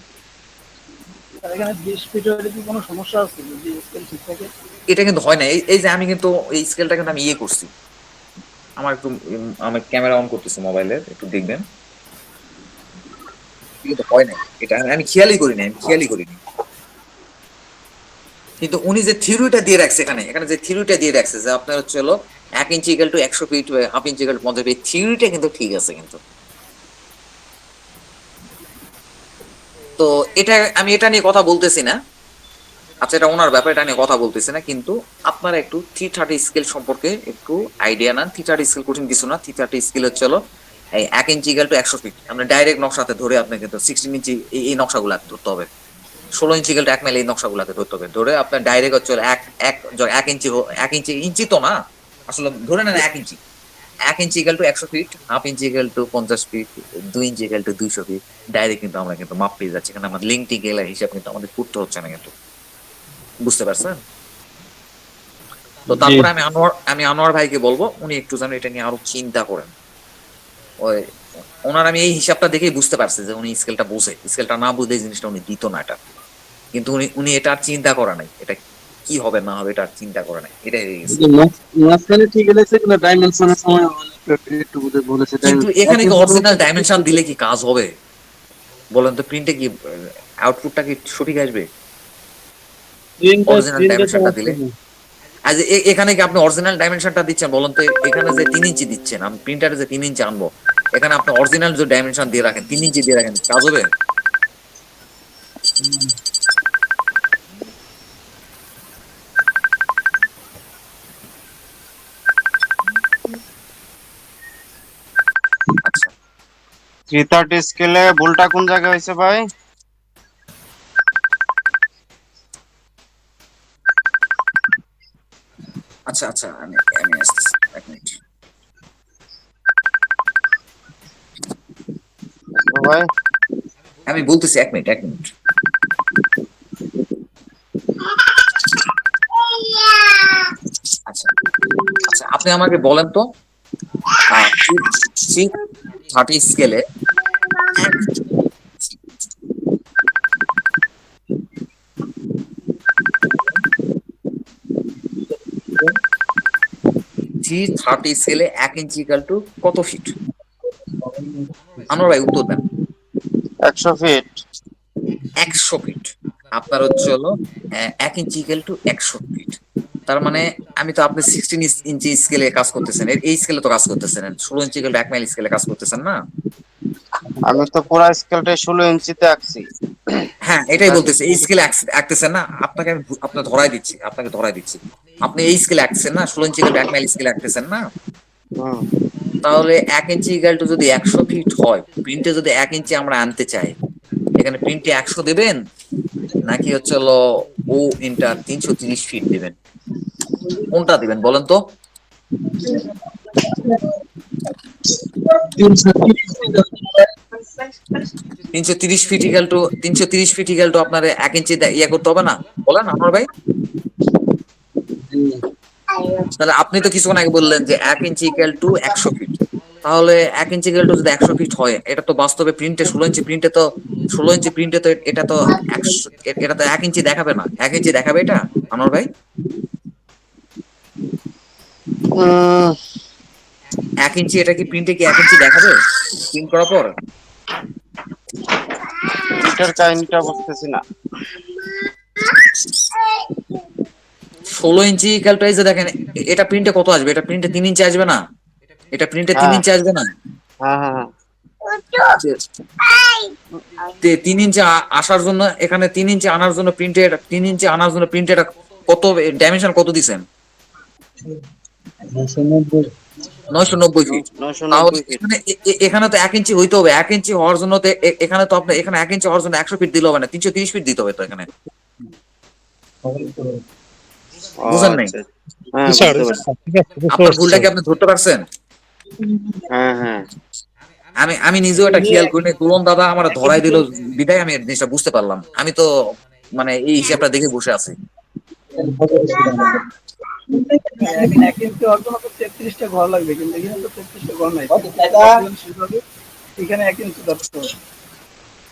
এখানে 20 ফিট হলে কি কোনো সমস্যা আছে যদি স্কেল ঠিক থাকে? এটা কিন্তু হয় না, এই যে আমি কিন্তু এই স্কেলটা কিন্তু আমি ইয়ে করছি, আমার একটু আমার ক্যামেরা অন করতেছি মোবাইলের, একটু দেখবেন। এটা কিন্তু হয় নাই, এটা আমি খেয়ালই করিনি, আমি খেয়ালই করিনি। কিন্তু উনি যে থিওরিটা দিয়ে রাখছে এখানে, এখানে যে থিওরিটা দিয়ে রাখছে যে আপনার হচ্ছে হলো 1 inch equal to 100 feet, half inch equal to 50 feet, থিওরিটা কিন্তু ঠিক আছে কিন্তু। তো এটা আমি এটা নিয়ে কথা বলতেছি না, আচ্ছা এটা ওনার ব্যাপার, এটা নিয়ে কথা বলতেছি না, কিন্তু আপনারা একটু 330 স্কেল সম্পর্কে একটু আইডিয়া নেন। 330 স্কেল কঠিন কিছু না, 330 স্কেল হচ্ছে হলো এই 1 ইঞ্চি ইকাল টু 100 ফিট, আমরা ডাইরেক্ট নকশাতে ধরে আপনি কিন্তু 16 ইঞ্চি এই নকশাগুলো ধরতে হবে, 16 ইঞ্চি ইকাল টু 1 মাইল এই নকশাগুলোকে ধরতে হবে, ধরে আপনার ডাইরেক্ট হচ্ছে হলো এক এক 1 ইঞ্চি 1 ইঞ্চি ইঞ্চি তো না, আসলে ধরে নেন 1 inch, 1 inch equal to 100 feet, half inch equal to 50 feet, 2 inch equal to 200 feet, direct কিন্তু আমরা কিন্তু মাপ পেয়ে যাচ্ছি, এখানে আমাদের লিঙ্কটি গেলে হিসাব কিন্তু আমাদের করতে হচ্ছে না কিন্তু, বুঝতে পারছেন? তো জি তারপরে আমি আনোয়ার ভাইকে বলবো উনি একটু যেন এটা নিয়ে আরো চিন্তা করেন। ওই ওনার আমি এই হিসাবটা দেখেই বুঝতে পারছি যে উনি স্কেলটা বোঝে, স্কেলটা না বুঝে এই জিনিসটা উনি দিত না এটা, কিন্তু উনি উনি এটা আর চিন্তা করে নাই, এটা কি হবে না হবে এটা আর চিন্তা করে নাই, এটাই হয়ে গেছে। মাঝখানে ঠিক আছে কিন্তু ডাইমেনশনের সময় একটু বুঝে বলেছে কিন্তু এখানে কি অরিজিনাল ডাইমেনশন দিলে কি কাজ হবে বলেন তো? প্রিন্টে কি আউটপুটটা কি সঠিক আসবে অরিজিনাল ডাইমেনশনটা দিলে? আজ এখানে কি আপনি অরিজিনাল ডাইমেনশনটা দিচ্ছেন বলুন তো? এখানে যে 3 ইঞ্চি দিচ্ছেন, আমি প্রিন্টারে যে 3 ইঞ্চি আনবো, এখানে আপনি অরিজিনাল যে ডাইমেনশন দিয়ে রাখেন 3 ইঞ্চি দিয়ে রাখেন, কাজ হবে? আচ্ছা 330 স্কেলে ভুলটা কোন জায়গায় হয়েছে ভাই? আচ্ছা আচ্ছা, আমি আমি আসতেছি, 1 মিনিট। তো ভাই আমি বলতেছি, 1 মিনিট 1 মিনিট। আচ্ছা আচ্ছা, আপনি আমাকে বলেন তো 30 স্কেলে 330 স্কেলে 1 ইঞ্চি ইকাল টু কত ফিট? আনোয়ার ভাই উত্তর দেন। 100 ফিট। 100 ফিট। আপনার হচ্ছে হলো 1 ইঞ্চি ইকাল টু 100 ফিট। তার মানে আমি তো আপনি 16 ইঞ্চি স্কেলে কাজ করতেছেন, এই স্কেলে তো কাজ করতেছেন, 16 ইঞ্চি ইকাল টু 1 মাইল স্কেলে কাজ করতেছেন না? আমি তো পুরো স্কেলটাই 16 ইঞ্চিতে আঁকছি। হ্যাঁ এটাই বলতেছি, এই স্কেলে আঁকতেছেন না, আপনাকে আমি আপনাকে ধরাই দিচ্ছি, আপনাকে ধরাই দিচ্ছি, আপনি এই স্কেলে আঁকছেন না, 16 ইঞ্চি ইকাল টু 1 মাইল স্কেলে আঁকতেছেন না? হুম। তাহলে 1 ইঞ্চি ইকাল টু যদি 100 ফিট হয়, প্রিন্টে যদি 1 ইঞ্চি আমরা আনতে চাই, এখানে প্রিন্টে 100 দেবেন নাকি হচ্ছে হলো ও ইন্টার 330 ফিট দেবেন? কোনটা দিবেন বলেন তো? 330 feet equal to 330 feet equal to আপনার 1 ইঞ্চি ইয়ে করতে হবে না, বলেন আমার ভাই। তাহলে আপনি তো কিছুক্ষণ আগে বললেন যে 1 ইঞ্চি ইকুয়াল টু 100 ফিট, তাহলে 1 ইঞ্চি ইকুয়াল টু যদি 100 ফিট হয়, এটা তো বাস্তবে প্রিন্টে 16 ইঞ্চি প্রিন্টে তো 16 ইঞ্চি প্রিন্টে তো এটা তো 100, এটা তো 1 ইঞ্চি দেখাবে না, 1 ইঞ্চি দেখাবে এটা আমার ভাই। উম, 1 ইঞ্চি এটা কি প্রিন্টে কি 1 ইঞ্চি দেখাবে প্রিন্ট করার পর? এটার কাহিনীটা বুঝতেছি না। 16 ইঞ্চি ইকুয়াল টু, এই যে দেখেন এটা প্রিন্টে কত আসবে, এটা প্রিন্টে 3 ইঞ্চি আসবে না, এটা প্রিন্টে তিন হ্যাঁ ইঞ্চি আসবে না। হ্যাঁ হ্যাঁ হ্যাঁ। 3 ইঞ্চি আসার জন্য, এখানে 3 ইঞ্চি আনার জন্য প্রিন্টে, 3 ইঞ্চি আনার জন্য প্রিন্টে এটা কত ডাইমেনশন কত দিছেন? 990 ফিট। তাহলে 990 ফিট। এখানে এখানে তো 1 ইঞ্চি হইতে হবে, 1 ইঞ্চি হওয়ার জন্য তো এখানে তো আপনার এখানে 1 ইঞ্চি হওয়ার জন্য 100 ফিট দিলে হবে না, 330 ফিট দিতে হবে তো এখানে, ও বুঝেন নাই? আচ্ছা। হ্যাঁ স্যার বুঝতে পারছি। ঠিক আছে, বুঝতে আপনার পারছি ভুলটা কি স্যার। আপনি ধরতে পারছেন? হ্যাঁ হ্যাঁ। আমি নিজেও এটা খেয়াল করিনি, তুলন দাদা আমার ধরাই দিল বিদায় আমি জিনিসটা বুঝতে পারলাম। আমি তো মানে এই হিসাবটা দেখে বসে আছি। এক ইঞ্চি হওয়ার জন্য তো 33টা ঘর লাগবে, কিন্তু এখানে তো 33টা ঘর নাই। সেভাবে এখানে 1 ইঞ্চি দরকার হবে।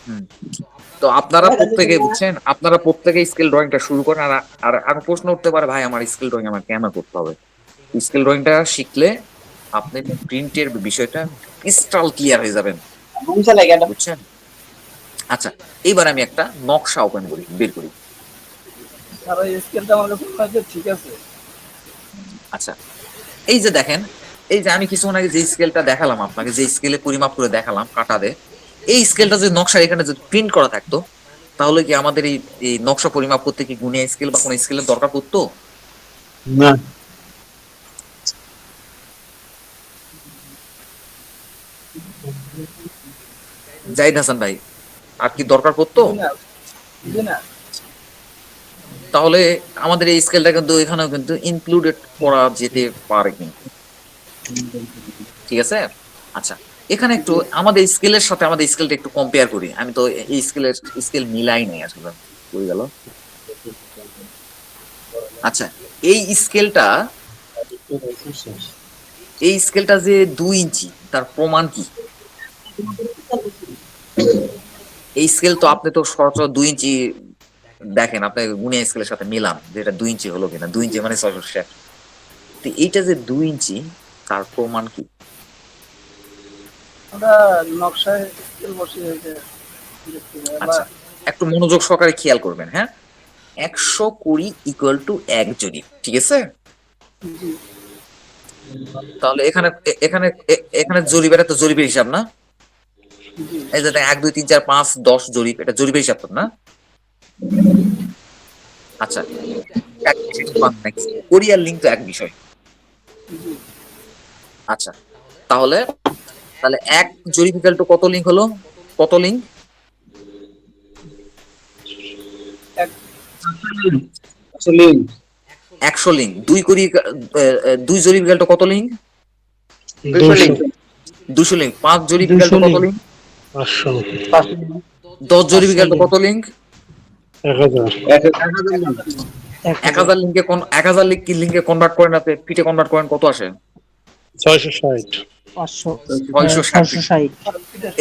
হুম। তো আপনারা প্রত্যেকে বুঝছেন, আপনারা প্রত্যেকে স্কেল ড্রয়িংটা শুরু করেন। আর আর আর প্রশ্ন উঠতে পারে, ভাই আমার স্কেল ড্রয়িং আমার কেন করতে হবে? স্কেল ড্রয়িংটা শিখলে আপনি প্রিন্টের বিষয়টা ক্রিস্টাল ক্লিয়ার হয়ে যাবেন, বুঝছেন? আচ্ছা, এইবার আমি একটা নকশা ওপেন করি, বের করি। আর ওই স্কেলটা আমার কাছে মনে হয় যে ঠিক আছে। আচ্ছা, এই যে দেখেন, এই যে আমি কিছুক্ষণ আগে যে স্কেলটা দেখালাম আপনাকে, যে স্কেলে পরিমাপ করে দেখালাম কাটা দিয়ে, এই স্কেলটা যদি নকশা এখানে যদি প্রিন্ট করা থাকতো, তাহলে কি আমাদের এই এই নকশা পরিমাপ করতে কি গুণিয়া স্কেল বা কোনো স্কেলের দরকার পড়তো? না। জাহিদ হাসান ভাই, আর কি দরকার পড়তো? জি না, জি না। তাহলে আমাদের এই স্কেলটা কিন্তু এখানেও কিন্তু ইনক্লুডেড করা যেতে পারে কিন্তু, ঠিক আছে? আচ্ছা, এখানে একটু আমাদের স্কেলের সাথে আমাদের স্কেলটা একটু কম্পেয়ার করি। আমি তো এই স্কেল মিলাই নাই আসলে, হয়ে গেল। আচ্ছা, এই স্কেলটা এই স্কেলটা যে 2 ইঞ্চি, তার প্রমাণ কি? এই স্কেল তো আপনি তো সচরাচর 2 ইঞ্চি দেখেন, আপনি গুনিয়া স্কেলের সাথে মিলান যেটা 2 ইঞ্চি হলো কিনা, 2 ইঞ্চি মানে 660। তো এইটা যে 2 ইঞ্চি, তার প্রমাণ কি? আমরা নকশায় স্কেল বসিয়ে দেখতে হবে বা আচ্ছা, একটু মনোযোগ সহকারে খেয়াল করবেন, হ্যাঁ। 120 ইকুয়াল টু 1 জরিপ, ঠিক আছে? জি তাহলে এখানে এখানে এখানে জরিপের তো জরিপের হিসাব না? জি এই যে 1 2 3 4 5 10 জরিপ, এটা জরিপের হিসাব তো না? আচ্ছা, কোরিয়ার লিঙ্ক তো এক বিষয়। জি। আচ্ছা, তাহলে তাহলে 1 জরিপ ইকুয়াল টু কত লিঙ্ক হলো? কত লিঙ্ক? এক 100 লিঙ্ক। 2 জরিপ ইকুয়াল টু কত লিঙ্ক? 200 লিঙ্ক। 200 লিঙ্ক। 5 জরিপ ইকুয়াল টু কত লিঙ্ক? 500, 10 জরিপ ইকুয়াল টু কত লিঙ্ক? 1000, 1000 লিঙ্কে 1000 লিঙ্ক কি লিঙ্কে কনভার্ট করেন, আপনি ফিটে কনভার্ট করেন, কত আসে? 660, 660 ফিট। 560।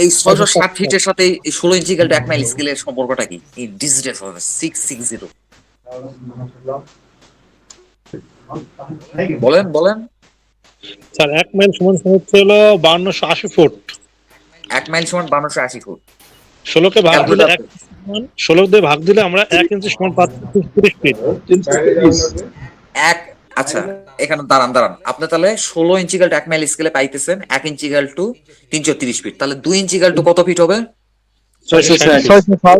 এই 660 ফিটের সাথে এই 16 ইঞ্চি ইকুয়াল টু 1 মাইল স্কেলের সম্পর্কটা কি? এই ডিজিটাল হবে 660। বলেন বলেন। স্যার 1 মাইল সমান হচ্ছে হলো 5280 ফুট। 1 মাইল সমান 1280 ফুট। 16 কে ভাগ দিলে ক্যালকুলেটর 16 দিয়ে ভাগ দিলে আমরা 1 ইঞ্চি সমান পাচ্ছি 30 ফিট। এক, আচ্ছা এখানে দাঁড়ান দাঁড়ান, আপনি তাহলে 16 ইঞ্চি ইকুয়াল টু 1 মাইল স্কেলে পাইতেছেন 1 ইঞ্চি ইকুয়াল টু 330 ফিট, তাহলে 2 ইঞ্চি ইকুয়াল টু কত ফিট হবে? 660 ফিট। 660।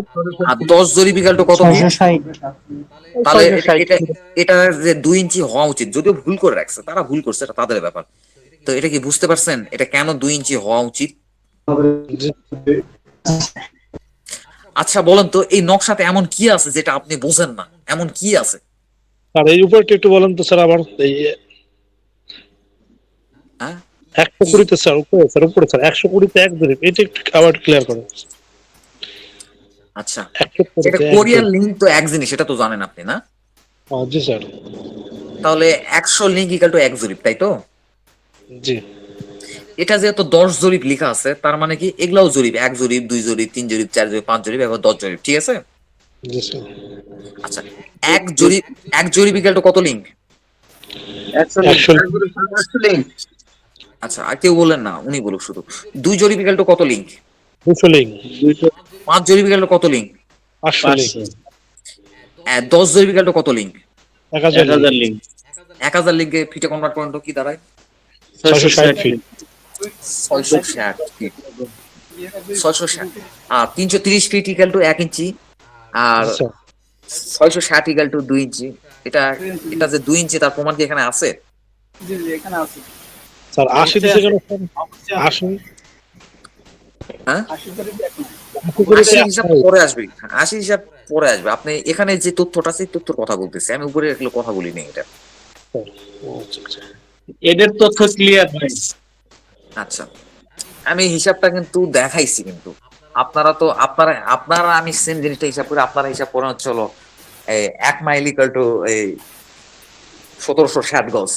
আর 10 জরিপ ইকুয়াল টু কত ফিট? 660। তাহলে এটা এটা যে 2 ইঞ্চি হওয়া উচিত, যদিও ভুল করে রাখছে, তারা ভুল করছে, এটা তাদের ব্যাপার। তো এটা কি বুঝতে পারছেন এটা কেন 2 ইঞ্চি হওয়া উচিত? আচ্ছা বলেন তো, এই নকশাতে এমন কি আছে যেটা আপনি বোঝেন না? এমন কি আছে? আর এই উপরটা একটু বলেন তো স্যার আবার এই হ্যাঁ, 120 স্যার উপরে স্যার 120 এক জরিপ, এটা একটু আবার ক্লিয়ার করো। আচ্ছা, 120 এটা এক কোরিয়ান জরিপ। লিঙ্ক তো এক জিনিস, এটা তো জানেন আপনি না? জি স্যার। তাহলে 100 লিঙ্ক ইকাল টু এক জরিপ, তাই তো? জি এটা যেহেতু 10 জরিপ লেখা আছে, তার মানে কি এগুলাও জরিপ, 1 জরিপ, 2 জরিপ, 3 জরিপ, 4 জরিপ, 5 জরিপ, এবার 10 জরিপ, ঠিক আছে? জি স্যার। আচ্ছা, এক জরিপ ইকাল টু কত লিঙ্ক? 100 আচ্ছা, আর কেউ বলেন না, উনি বলুক শুধু। 2 জরিপ ইকাল টু কত লিঙ্ক? 200 লিঙ্ক, 5 জরিপ ইকাল টু কত লিঙ্ক? 500 লিঙ্ক, 10 জরিপ ইকাল টু কত লিঙ্ক? 1000 লিঙ্ক, 1000 লিঙ্কে ফিটে কনভার্ট করেন তো কি দাঁড়ায়? 660 ফিট। 660 ফিট। 660 আর 330 ফিট ইকাল টু 1 ইঞ্চি, আর জি স্যার। 660 equal to 2 inch. এটা এটা যে 2 ইঞ্চি, তার প্রমাণ কি এখানে আছে? জি জি এখানে আছে। স্যার 80 দিছে কেন স্যার? 80 হ্যাঁ, 80 জরিপ এখন 80 হিসাব পরে আসবে, 80 হিসাব পরে আসবে। আপনি এখানে যে তথ্যটা আছে, এই তথ্যর কথা বলতেছি আমি, উপরে এগুলো কথা বলিনি এটা। এদের তথ্য ক্লিয়ার ভাই। আচ্ছা, আমি হিসাবটা কিন্তু দেখাইছি, কিন্তু আপনারা তো আপনারা আমি সেম জিনিসটা হিসাব করে, আপনারা হিসাব করেন হচ্ছে হলো 1 মাইল ইকাল টু 1760 গজ,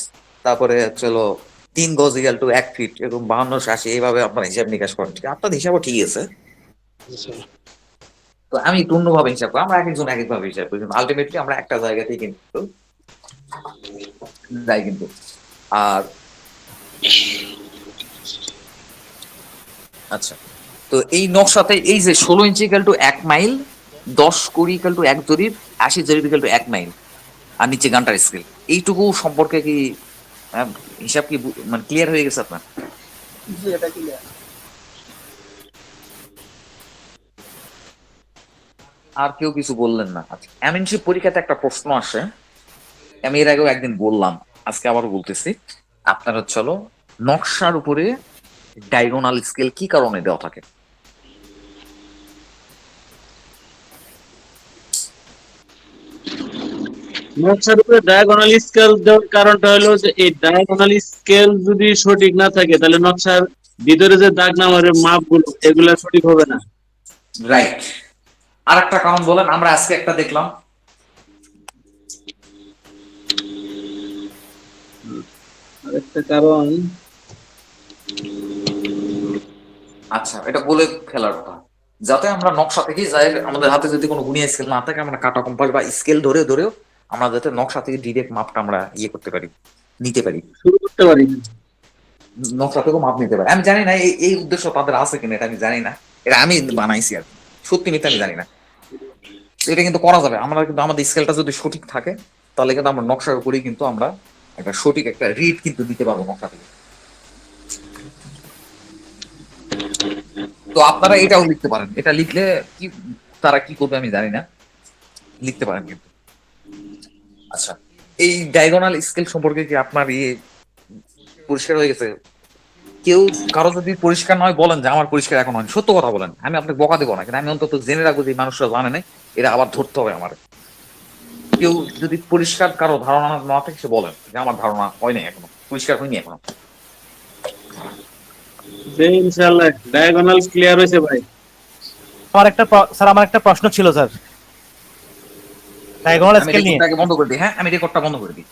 তারপরে হচ্ছে হলো 3 গজ ইকাল টু 1 ফিট, এরকম 5280, এইভাবে আপনারা হিসাব নিকাশ করেন। ঠিক আছে? আপনাদের হিসাবও ঠিক আছে, জি স্যার। তো আমি একটু অন্যভাবে হিসাব করি, আমরা এক একজন এক একভাবে হিসাব করি, আলটিমেটলি আমরা একটা জায়গাতেই কিন্তু যাই কিন্তু। আর আচ্ছা, তো এই নকশাতে এই যে 16 ইঞ্চি ইকাল টু 1 মাইল, 10 কুড়ি ইকাল টু 1 জরিপ, 80 জরিপ ইকাল টু 1 মাইল, আর নিচে গান্টার স্কেল, এইটুকু সম্পর্কে কি হিসাব কি মানে ক্লিয়ার হয়ে গেছে আপনার? জি এটা ক্লিয়ার। আর কেউ কিছু বললেন না? আচ্ছা, এমএনসি পরীক্ষাতে একটা প্রশ্ন আসে, আমি এর আগেও একদিন বললাম, আজকে আবারও বলতেছি। আপনার হচ্ছে হলো নকশার উপরে ডায়াগোনাল স্কেল কি কারণে দেওয়া থাকে? নকশার উপরে ডায়াগোনাল স্কেল দেওয়ার কারণটা হলো যে এই ডায়াগোনাল স্কেল যদি সঠিক না থাকে তাহলে নকশার ভিতরে যে দাগ নামের মাপগুলো এগুলা সঠিক হবে না। রাইট। আর একটা কারণ বলেন, আমরা আজকে একটা দেখলাম। আরেকটা কারণ আচ্ছা, এটা বলে ফেলার কথা, যাতে আমরা নকশা থেকে যাই, আমাদের হাতে যদি কোনো গুণিয়া স্কেল না থাকে, আমরা কাটা কম্পাস বা স্কেল ধরেও আমরা যাতে নকশা থেকে ডিরেক্ট মাপটা আমরা ইয়ে করতে পারি, নিতে পারি, শুরু করতে পারি। নকশা থেকেও মাপ নিতে পারি। আমি জানি না এই উদ্দেশ্য তাদের আছে কিনা, এটা আমি জানি না, এটা আমি বানাইছি আর কি। সত্যি মিথ্যা আমি জানি না, এটা কিন্তু করা যাবে। আমরা কিন্তু আমাদের স্কেলটা যদি সঠিক থাকে, তাহলে কিন্তু আমরা নকশার উপরেই কিন্তু আমরা একটা সঠিক একটা রিড কিন্তু দিতে পারবো নকশা থেকে। তো আপনারা এটাও লিখতে পারেন, এটা লিখলে কি তারা কি করবে আমি জানি না, লিখতে পারেন কিন্তু। আচ্ছা, এই ডায়াগোনাল স্কেল সম্পর্কে কি আপনার ইয়ে পরিষ্কার হয়ে গেছে? কেউ কারো যদি পরিষ্কার নয়, বলেন যে আমার পরিষ্কার এখন হয়নি, সত্য কথা বলেন, আমি আপনাকে বকা দেবো না, কিন্তু আমি অন্তত জেনে রাখবো যে মানুষরা জানে না, এটা আবার ধরতে হবে আমার। কেউ যদি পরিষ্কার কারো ধারণা না থাকে, সে বলেন যে আমার ধারণা হয় নাই এখনো, পরিষ্কার হয়নি এখনো। যে ইনশাআল্লাহ ডায়াগোনাল ক্লিয়ার হয়েছে ভাই। স্যার আমার একটা প্রশ্ন ছিল স্যার, ডায়াগোনাল আমি স্কেল নিয়ে। রেকর্ডটাকে বন্ধ করে দিই, হ্যাঁ আমি রেকর্ডটা বন্ধ করে দিই।